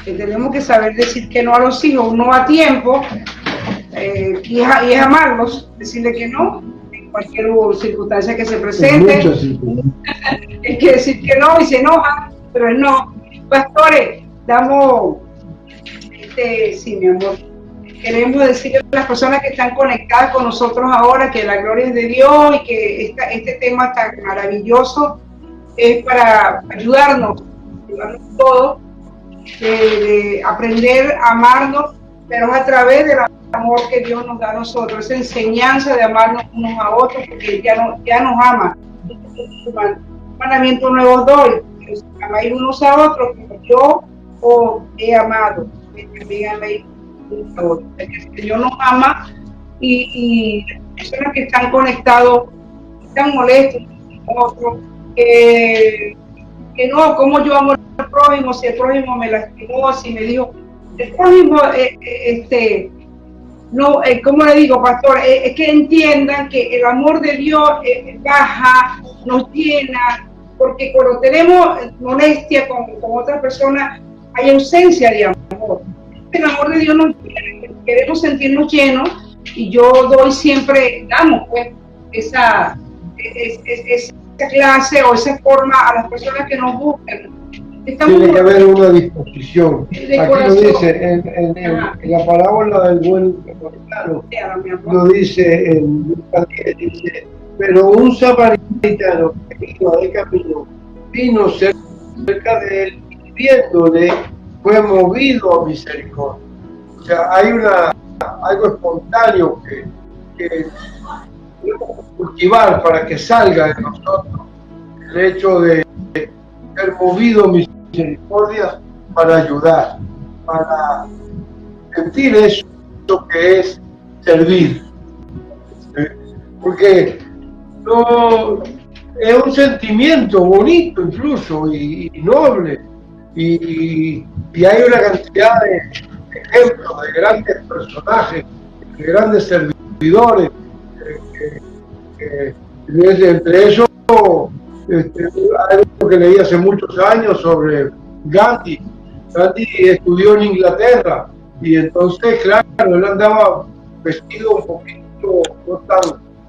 Que tenemos que saber decir que no a los hijos, no a tiempo, y es amarlos, decirle que no en cualquier circunstancia que se presente. Hay que decir que no y se enoja, pero no. Pastores, damos, sí, mi amor. Queremos decirle a las personas que están conectadas con nosotros ahora que la gloria es de Dios y que este tema tan maravilloso es para ayudarnos todos, de aprender a amarnos, pero a través del amor que Dios nos da a nosotros, esa enseñanza de amarnos unos a otros, porque ya nos ama. Un mandamiento nuevo doy, que os amáis unos a otros, como yo os he amado, que también améis. El Señor nos ama y las personas que están conectados están molestos con otros, que no, como yo amo al prójimo, si el prójimo me lastimó, si me dijo, el prójimo, no, ¿cómo le digo, pastor? Es que entiendan que el amor de Dios baja, nos llena, porque cuando tenemos molestia con otra persona, hay ausencia de amor. El amor de Dios nos quiere, queremos sentirnos llenos, y yo doy siempre, damos pues esa clase o esa forma a las personas que nos buscan. Tiene que haber una disposición. Aquí lo dice, en la parábola del buen samaritano, lo dice en Lucas 10, dice, pero un samaritano que iba de camino, vino cerca de él, y viéndole, fue movido a misericordia. O sea, hay algo espontáneo que debemos cultivar para que salga de nosotros el hecho de ser movido a misericordia para ayudar, para sentir eso que es servir. Porque no, es un sentimiento bonito incluso y noble, y hay una cantidad de ejemplos de grandes personajes, de grandes servidores, entre ellos algo que leí hace muchos años sobre Gandhi. Gandhi estudió en Inglaterra, y entonces, claro, él andaba vestido un poquito, no tan,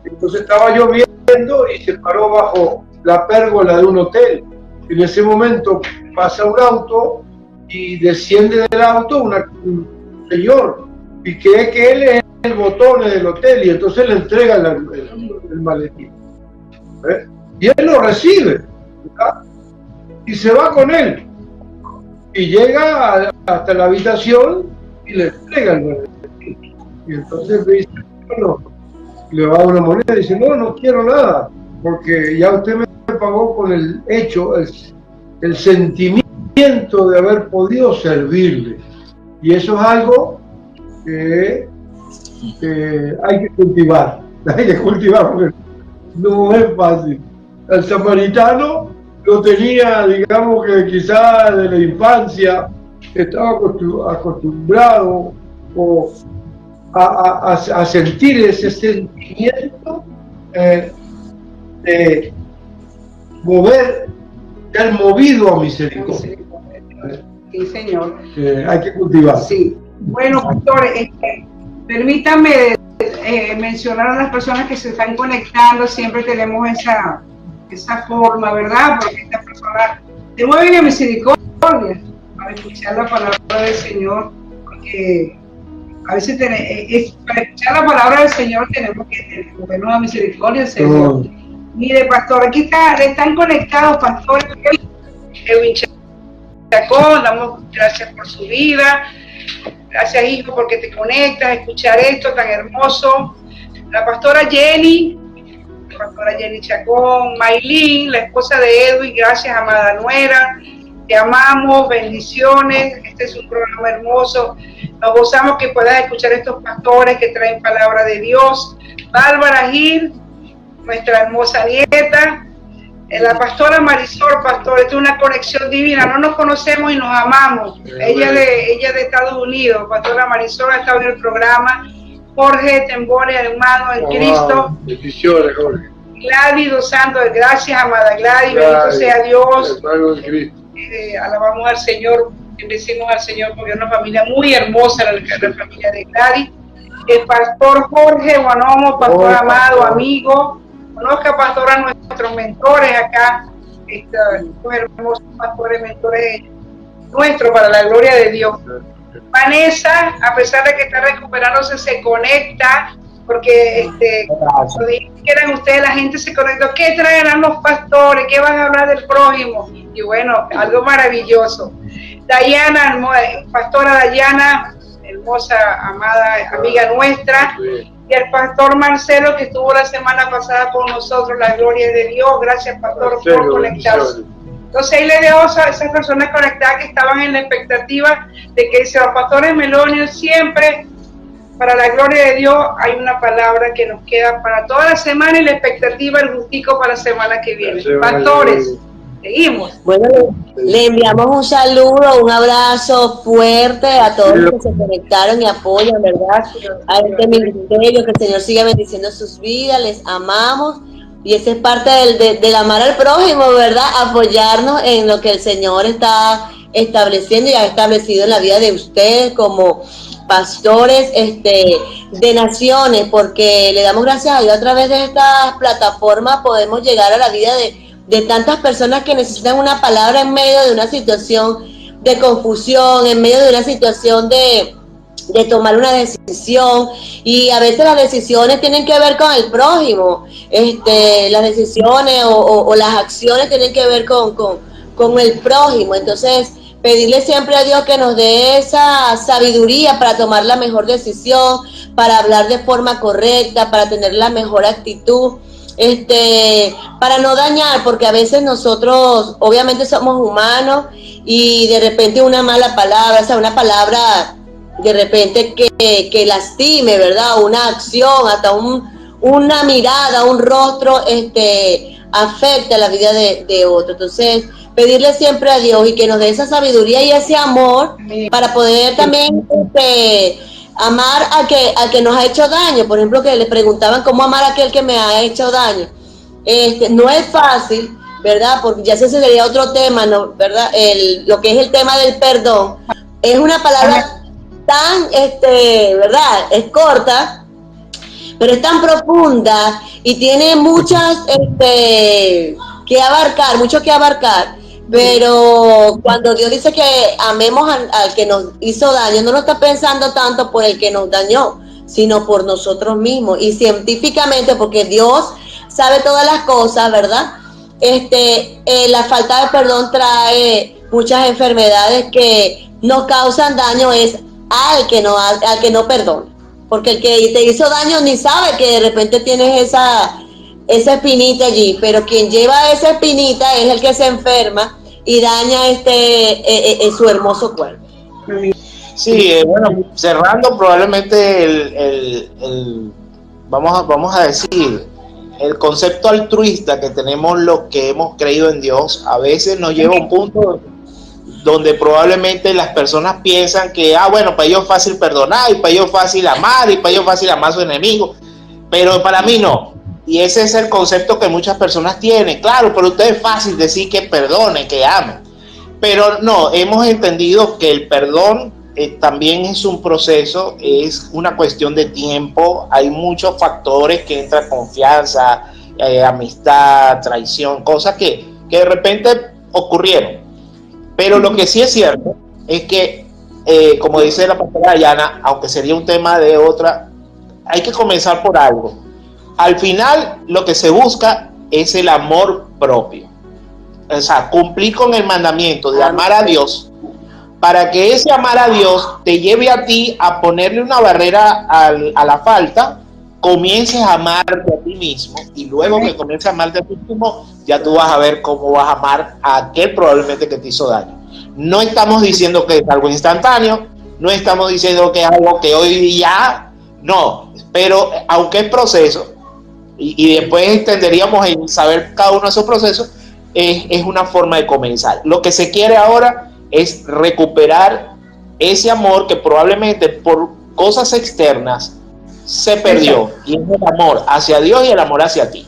entonces estaba lloviendo y se paró bajo la pérgola de un hotel. En ese momento pasa un auto y desciende del auto un señor y cree que él es el botón del hotel, y entonces le entrega el maletín. Y él lo recibe, ¿verdad? Y se va con él y llega hasta la habitación y le entrega el maletín. Y entonces le dice, bueno, le va a una moneda y dice, no quiero nada, porque ya usted me pagó con el hecho, el sentimiento de haber podido servirle. Y eso es algo que hay que cultivar, porque no es fácil. El samaritano lo tenía, digamos que quizás de la infancia, estaba acostumbrado a sentir ese sentimiento de ser movido a misericordia. Sí, señor. Hay que cultivar. Sí. Bueno, pastores, permítanme mencionar a las personas que se están conectando. Siempre tenemos esa forma, ¿verdad? Porque estas personas se mueven a misericordia para escuchar la palabra del Señor, porque a veces para escuchar la palabra del Señor tenemos que movernos a misericordia del Señor. Mire, pastor, aquí están conectados pastores Edwin Chacón, damos gracias por su vida. Gracias, hijo, porque te conectas a escuchar esto tan hermoso. La pastora Jenny Chacón, Maylin, la esposa de Edwin, gracias, amada nuera. Te amamos, bendiciones. Este es un programa hermoso. Nos gozamos que puedas escuchar a estos pastores que traen palabra de Dios. Bárbara Gil, nuestra hermosa nieta. La pastora Marisol, pastor, esto es una conexión divina, no nos conocemos y nos amamos. Ella de Estados Unidos, pastora Marisol ha estado en el programa. Jorge Tembore, hermano en Cristo. Bendiciones, Jorge. Gladys Dos Santos, gracias, amada Gladys, bendito sea Dios. Hermano en Cristo. Alabamos al Señor, bendecimos al Señor porque es una familia muy hermosa, la familia de Gladys. El pastor Jorge Guanomo, pastor amado, amigo. Conozca, pastor, a nuestros mentores acá, estos hermosos pastores, mentores nuestros para la gloria de Dios. Vanessa, a pesar de que está recuperándose, se conecta, porque quieran ustedes, la gente se conecta. ¿Qué traerán los pastores? ¿Qué van a hablar del prójimo? Y bueno, algo maravilloso. Dayana, pastora Dayana, hermosa, amada, amiga nuestra. Y el pastor Marcelo, que estuvo la semana pasada con nosotros, la gloria de Dios. Gracias, pastor, por conectarse. Entonces ahí le dejo a esas personas conectadas que estaban en la expectativa de que los pastores Melonios siempre, para la gloria de Dios, hay una palabra que nos queda para toda la semana, y la expectativa, el gustico para la semana que viene. Pastores, seguimos. Bueno, le enviamos un saludo, un abrazo fuerte a todos los que se conectaron y apoyan, ¿verdad? A este ministerio, que el Señor siga bendiciendo sus vidas, les amamos. Y esa es parte del amar al prójimo, ¿verdad? Apoyarnos en lo que el Señor está estableciendo y ha establecido en la vida de ustedes como pastores de naciones, porque le damos gracias a Dios a través de esta plataforma podemos llegar a la vida de tantas personas que necesitan una palabra en medio de una situación de confusión, en medio de una situación de tomar una decisión, y a veces las decisiones tienen que ver con el prójimo, las decisiones o las acciones tienen que ver con el prójimo. Entonces pedirle siempre a Dios que nos dé esa sabiduría para tomar la mejor decisión, para hablar de forma correcta, para tener la mejor actitud, para no dañar, porque a veces nosotros obviamente somos humanos y de repente una mala palabra, o sea, una palabra de repente que lastime, ¿verdad? Una acción, hasta una mirada, un rostro, afecta la vida de otro. Entonces, pedirle siempre a Dios y que nos dé esa sabiduría y ese amor para poder también amar al que nos ha hecho daño. Por ejemplo, que le preguntaban cómo amar a aquel que me ha hecho daño. No es fácil, ¿verdad? Porque ya ese sería otro tema, ¿no? ¿Verdad? Lo que es el tema del perdón. Es una palabra tan, ¿verdad? Es corta, pero es tan profunda y tiene muchas, que abarcar, mucho que abarcar. Pero cuando Dios dice que amemos al que nos hizo daño, no lo está pensando tanto por el que nos dañó, sino por nosotros mismos. Y científicamente, porque Dios sabe todas las cosas, ¿verdad? La falta de perdón trae muchas enfermedades que nos causan daño es al que no perdona, porque el que te hizo daño ni sabe que de repente tienes esa espinita allí, pero quien lleva esa espinita es el que se enferma y daña su hermoso cuerpo. Sí, bueno, cerrando probablemente vamos a decir, el concepto altruista que tenemos los que hemos creído en Dios, a veces nos lleva a un punto donde probablemente las personas piensan que, bueno, para ellos es fácil perdonar, y para ellos es fácil amar, y para ellos es fácil amar a su enemigo, pero para mí no. Y ese es el concepto que muchas personas tienen. Claro, para ustedes es fácil decir que perdonen, que amen, pero no, hemos entendido que el perdón también es un proceso, es una cuestión de tiempo, hay muchos factores que entran: confianza, amistad, traición, cosas que de repente ocurrieron. Pero lo que sí es cierto es que, como dice la pastora Dayana, aunque sería un tema de otra, hay que comenzar por algo. Al final, lo que se busca es el amor propio. O sea, cumplir con el mandamiento de amar a Dios, para que ese amar a Dios te lleve a ti a ponerle una barrera a la falta, comiences a amarte a ti mismo, y luego que comiences a amarte a ti mismo, ya tú vas a ver cómo vas a amar a aquel probablemente que te hizo daño. No estamos diciendo que es algo instantáneo, no estamos diciendo que es algo que hoy ya, no, pero aunque es proceso, y después extenderíamos en saber cada uno de esos procesos, es una forma de comenzar. Lo que se quiere ahora es recuperar ese amor que probablemente por cosas externas se perdió, y es el amor hacia Dios y el amor hacia ti.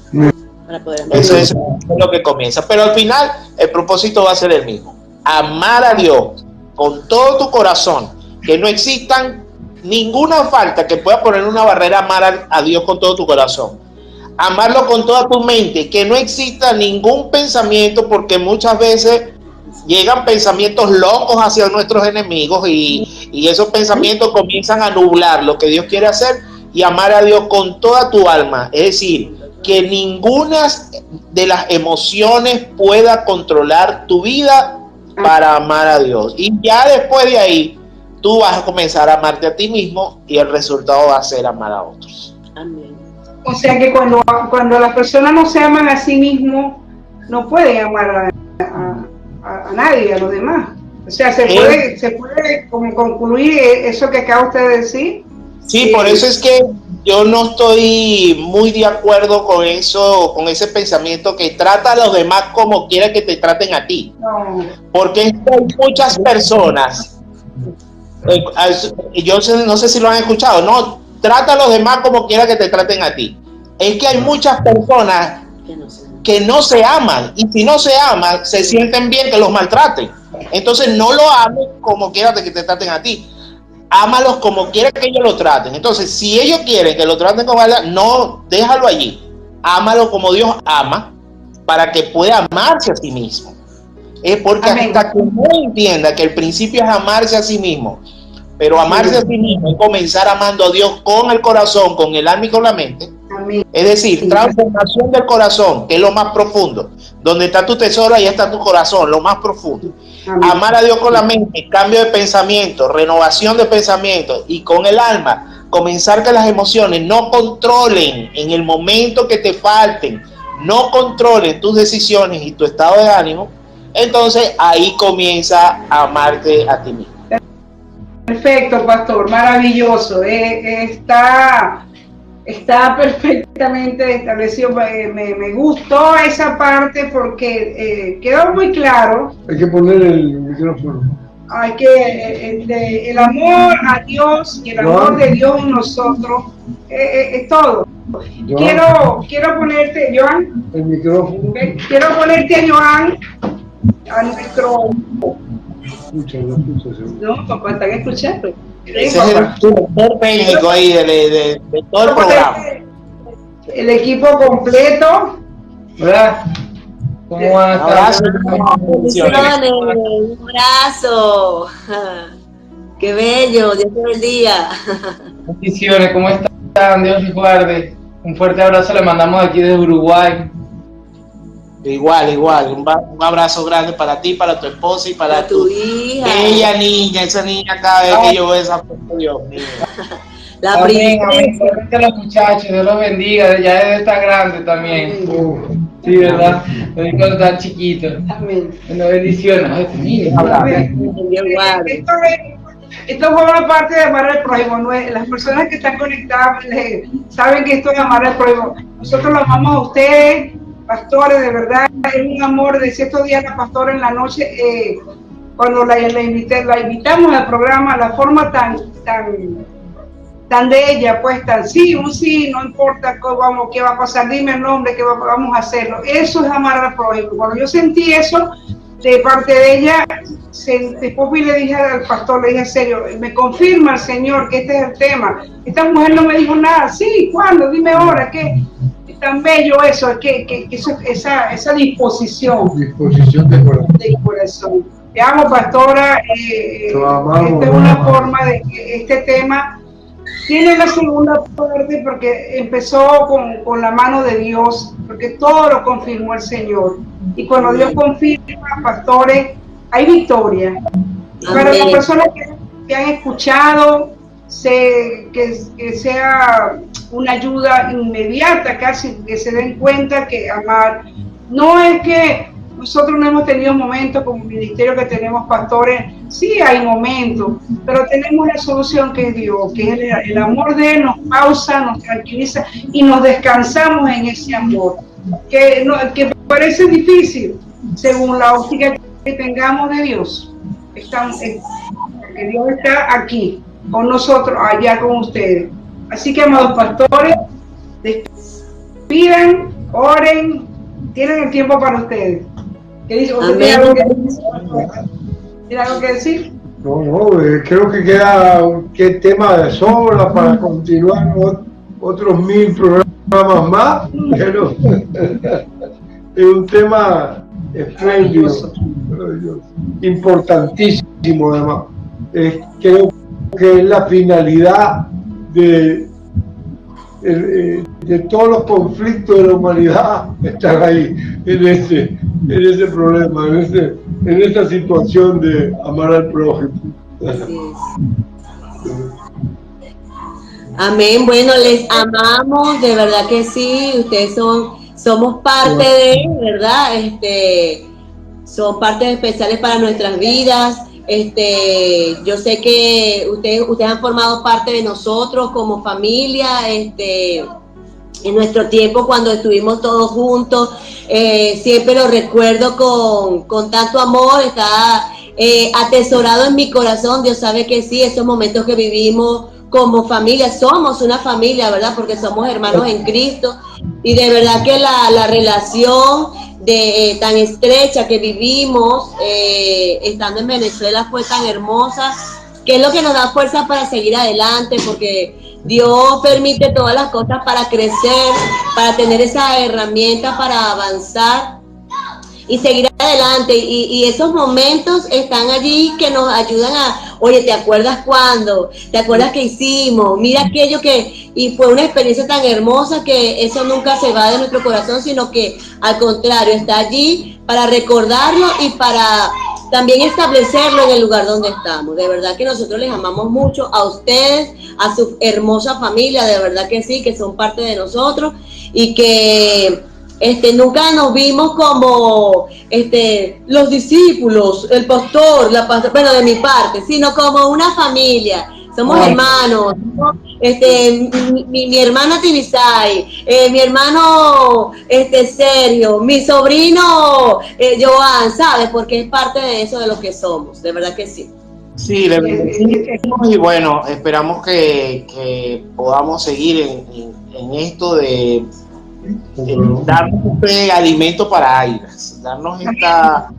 Eso es lo que comienza, pero al final el propósito va a ser el mismo: amar a Dios con todo tu corazón, que no existan ninguna falta que pueda poner una barrera. Amar a Dios con todo tu corazón, amarlo con toda tu mente, que no exista ningún pensamiento, porque muchas veces llegan pensamientos locos hacia nuestros enemigos, y esos pensamientos comienzan a nublar lo que Dios quiere hacer. Y amar a Dios con toda tu alma, es decir, que ninguna de las emociones pueda controlar tu vida para amar a Dios. Y ya después de ahí, tú vas a comenzar a amarte a ti mismo, y el resultado va a ser amar a otros. Amén. O sea que cuando las personas no se aman a sí mismos, no pueden amar a nadie, a los demás. O sea, se puede como concluir eso que acaba usted de decir. Sí, por eso es que yo no estoy muy de acuerdo con eso, con ese pensamiento que trata a los demás como quiera que te traten a ti. No. Porque hay muchas personas, yo no sé si lo han escuchado, no, trata a los demás como quiera que te traten a ti. Es que hay muchas personas que no se aman, y si no se aman, se sienten bien que los maltraten. Entonces no lo ames como quieras que te traten a ti, ámalos como quieras que ellos lo traten. Entonces, si ellos quieren que lo traten con maldad, no, déjalo allí, ámalo como Dios ama, para que pueda amarse a sí mismo. Porque hasta que no entienda que el principio es amarse a sí mismo, pero amarse a sí mismo es comenzar amando a Dios con el corazón, con el alma y con la mente. Amén. Es decir, transformación del corazón, que es lo más profundo. Donde está tu tesoro, ahí está tu corazón, lo más profundo. Amén. Amar a Dios con la mente, cambio de pensamiento, renovación de pensamiento, y con el alma, comenzar que las emociones no controlen en el momento que te falten, no controlen tus decisiones y tu estado de ánimo. Entonces ahí comienza a amarte a ti mismo. Perfecto, pastor, maravilloso. Está perfectamente establecido. Me gustó esa parte porque quedó muy claro. Hay que poner el micrófono. Hay que el amor a Dios y el amor de Dios en nosotros es todo. Quiero ponerte, Joan, el micrófono. Quiero ponerte a Joan, a nuestro. No, papá, están escuchando. Ese es el director técnico ahí de todo el programa. El equipo completo. Hola. ¿Cómo van a estar? Un abrazo. Qué bello, Dios te bendiga. Bendiciones, ¿cómo están? Dios les guarde. Un fuerte abrazo le mandamos aquí desde Uruguay. Igual, un abrazo grande para ti, para tu esposa y para tu hija. Bella niña, esa niña cada vez que yo veo esa foto, Dios mío. La princesa. A los muchachos, Dios los bendiga, ya debe estar grande también. Sí, ¿verdad? Cuando están chiquitos. Amén. Una bendición. Esto forma parte de amar al prójimo. Las personas que están conectadas saben que esto es amar al prójimo. Nosotros lo amamos a ustedes, pastores, de verdad. Es un amor. Decía estos días la pastora en la noche, cuando la invitamos al programa, la forma tan de ella, pues tan sí, no importa qué va a pasar, dime el nombre, que vamos a hacerlo. Eso es amar al prójimo. Cuando yo sentí eso de parte de ella, después le dije al pastor, le dije en serio, me confirma el Señor que este es el tema. Esta mujer no me dijo nada. Sí, ¿cuándo? Dime ahora, que es tan bello eso, que esa disposición. Disposición de corazón. De corazón. Te amo, pastora. Esta es una forma de que este tema tiene la segunda parte, porque empezó con la mano de Dios, porque todo lo confirmó el Señor. Y cuando Dios confirma, pastores, hay victoria. Para las personas que han escuchado, que sea una ayuda inmediata, casi que se den cuenta que amar no es que nosotros no hemos tenido momentos como ministerio que tenemos pastores. Sí hay momentos, pero tenemos la solución que es Dios, que es el amor de Él. Nos pausa, nos tranquiliza y nos descansamos en ese amor que parece difícil según la óptica que tengamos de Dios. Porque Dios está aquí con nosotros, allá con ustedes. Así que, amados pastores, despidan, oren, tienen el tiempo para ustedes. ¿Qué dice? ¿Usted tiene algo que decir? No, creo que queda un tema de sobra para continuar otros 1000 programas más, pero es un tema espléndido, importantísimo además. Creo que es la finalidad de todos los conflictos de la humanidad, están ahí, en ese problema, en esta situación de amar al prójimo. Amén. Bueno, les amamos, de verdad que sí. Ustedes somos parte de, ¿verdad? Son partes especiales para nuestras vidas. Yo sé que ustedes han formado parte de nosotros como familia, en nuestro tiempo cuando estuvimos todos juntos, siempre lo recuerdo con tanto amor, está atesorado en mi corazón. Dios sabe que sí, esos momentos que vivimos como familia, somos una familia, ¿verdad? Porque somos hermanos en Cristo. Y de verdad que la relación tan estrecha que vivimos estando en Venezuela fue tan hermosa, que es lo que nos da fuerza para seguir adelante, porque Dios permite todas las cosas para crecer, para tener esa herramienta para avanzar y seguir adelante, y esos momentos están allí que nos ayudan a, oye, ¿te acuerdas cuándo? ¿Te acuerdas que hicimos? Mira aquello y fue una experiencia tan hermosa que eso nunca se va de nuestro corazón, sino que al contrario, está allí para recordarlo y para también establecerlo en el lugar donde estamos. De verdad que nosotros les amamos mucho a ustedes, a su hermosa familia, de verdad que sí, que son parte de nosotros, y que nunca nos vimos como los discípulos, el pastor, bueno, de mi parte, sino como una familia. Somos hermanos, ¿no? Mi hermana Tibisay, mi hermano Sergio, mi sobrino Joan, ¿sabes? Porque es parte de eso, de lo que somos, de verdad que sí. Sí, le bendecimos y bueno, esperamos que podamos seguir en esto de darnos este alimento para aires, darnos esta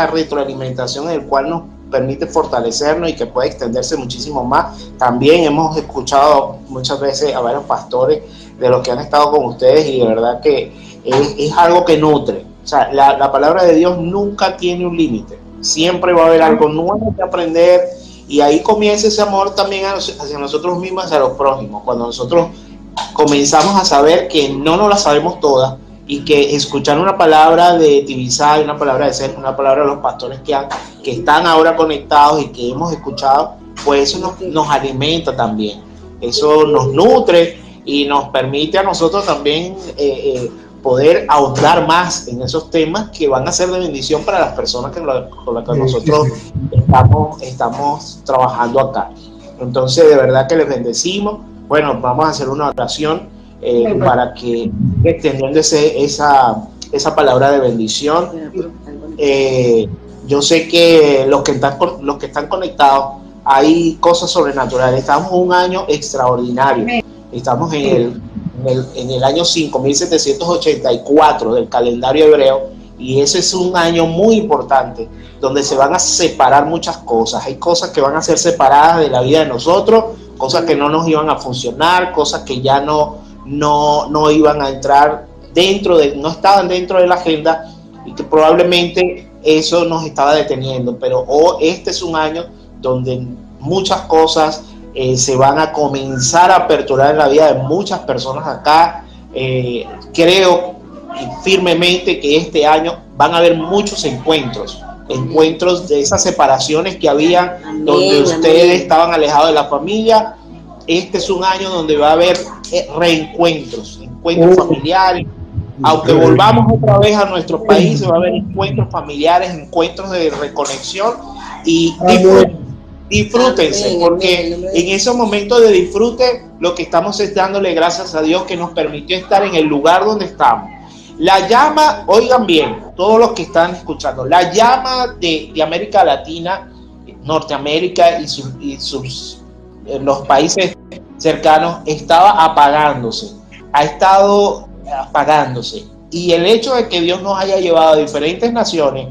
retroalimentación en el cual nos permite fortalecernos y que puede extenderse muchísimo más. También hemos escuchado muchas veces a varios pastores de los que han estado con ustedes, y de verdad que es algo que nutre. O sea, la palabra de Dios nunca tiene un límite, siempre va a haber algo nuevo que aprender, y ahí comienza ese amor también hacia nosotros mismos, hacia los prójimos, cuando nosotros comenzamos a saber que no nos la sabemos todas, y que escuchar una palabra de Tibisay, una palabra de Sergio, una palabra de los pastores que están ahora conectados y que hemos escuchado, pues eso nos alimenta también, eso nos nutre y nos permite a nosotros también poder ahondar más en esos temas que van a ser de bendición para las personas con las que nosotros estamos trabajando acá. Entonces, de verdad que les bendecimos. Bueno, vamos a hacer una oración para que extendiendo esa palabra de bendición. Yo sé que los que están conectados, hay cosas sobrenaturales. Estamos en un año extraordinario. Estamos en el año 5784 del calendario hebreo, y ese es un año muy importante donde se van a separar muchas cosas. Hay cosas que van a ser separadas de la vida de nosotros, cosas que no nos iban a funcionar, cosas que ya no iban a entrar no estaban dentro de la agenda, y que probablemente eso nos estaba deteniendo. Pero este es un año donde muchas cosas se van a comenzar a aperturar en la vida de muchas personas acá. Creo firmemente que este año van a haber muchos encuentros de esas separaciones que había, donde ustedes estaban alejados de la familia. Este es un año donde va a haber encuentros familiares. Aunque volvamos otra vez a nuestro país, va a haber encuentros familiares, encuentros de reconexión, y disfrútense, porque en esos momentos de disfrute lo que estamos es dándole gracias a Dios que nos permitió estar en el lugar donde estamos. La llama, oigan bien, todos los que están escuchando, la llama de América Latina, Norteamérica y los países cercanos estaba apagándose, ha estado apagándose, y el hecho de que Dios nos haya llevado a diferentes naciones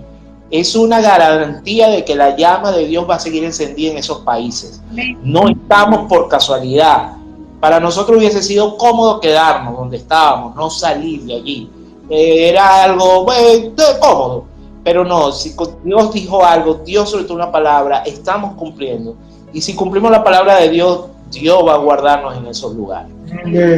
es una garantía de que la llama de Dios va a seguir encendida en esos países. No estamos por casualidad. Para nosotros hubiese sido cómodo quedarnos donde estábamos, no salir de allí. Era algo cómodo, pero no, si Dios dijo algo, Dios soltó una palabra, estamos cumpliendo, y si cumplimos la palabra de Dios, Dios va a guardarnos en esos lugares.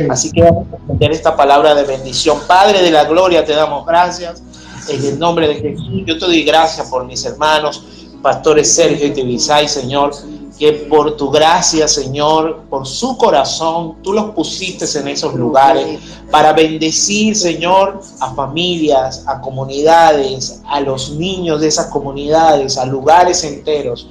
Así que vamos a entender esta palabra de bendición. Padre de la gloria, te damos gracias en el nombre de Jesús. Yo te doy gracias por mis hermanos pastores Sergio y Tibisay, Señor, que por tu gracia, Señor, por su corazón, tú los pusiste en esos lugares para bendecir, Señor, a familias, a comunidades, a los niños de esas comunidades, a lugares enteros.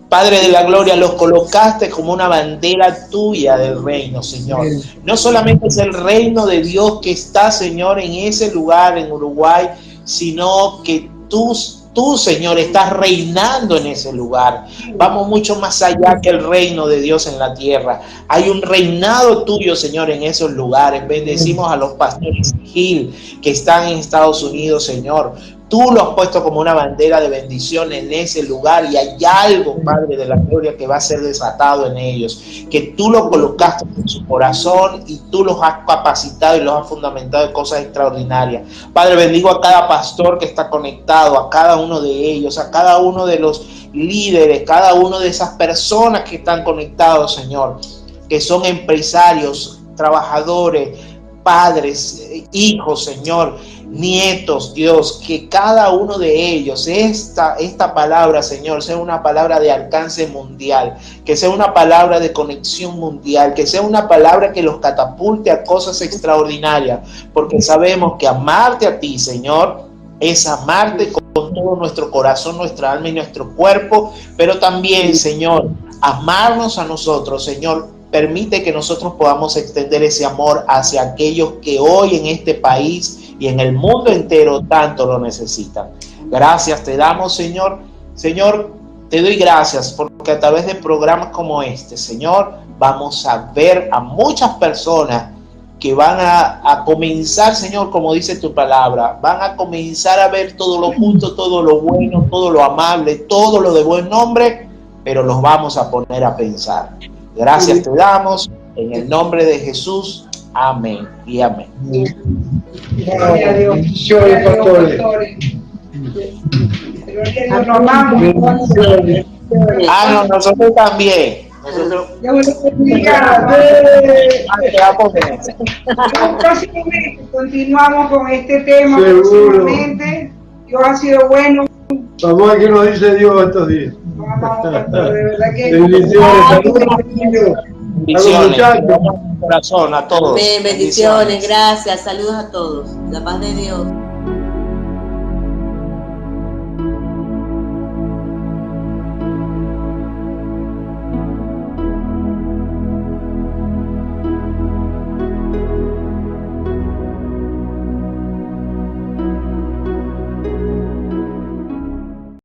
Padre de la gloria, los colocaste como una bandera tuya del reino, Señor. No solamente es el reino de Dios que está, Señor, en ese lugar, en Uruguay, sino que tú tú, Señor, estás reinando en ese lugar. Vamos mucho más allá que el reino de Dios en la tierra. Hay un reinado tuyo, Señor, en esos lugares. Bendecimos a los pastores Gil que están en Estados Unidos, Señor. Tú lo has puesto como una bandera de bendición en ese lugar y hay algo, Padre de la gloria, que va a ser desatado en ellos, que tú lo colocaste en su corazón y tú los has capacitado y los has fundamentado en cosas extraordinarias. Padre, bendigo a cada pastor que está conectado, a cada uno de ellos, a cada uno de los líderes, cada uno de esas personas que están conectados, Señor, que son empresarios, trabajadores, padres, hijos, Señor, nietos, Dios, que cada uno de ellos, esta palabra, Señor, sea una palabra de alcance mundial, que sea una palabra de conexión mundial, que sea una palabra que los catapulte a cosas extraordinarias, porque sabemos que amarte a ti, Señor, es amarte con todo nuestro corazón, nuestra alma y nuestro cuerpo, pero también, Señor, amarnos a nosotros, Señor. Permite que nosotros podamos extender ese amor hacia aquellos que hoy en este país y en el mundo entero tanto lo necesitan. Gracias te damos, Señor. Señor, te doy gracias porque a través de programas como este, Señor, vamos a ver a muchas personas que van a comenzar, Señor, como dice tu palabra, van a comenzar a ver todo lo justo, todo lo bueno, todo lo amable, todo lo de buen nombre, pero los vamos a poner a pensar. Gracias te damos, en el nombre de Jesús, amén y amén. Gloria a Dios. Gloria a Dios, pastores. Gloria a Dios, nos amamos. Ah, no, nosotros también. Nosotros. Dios los bendiga. Próximamente continuamos con este tema. Próximamente. Dios ha sido bueno. Vamos a ver qué nos dice Dios estos días. De verdad que Bendiciones, corazón a todos. Bendiciones, gracias, saludos a todos, la paz de Dios.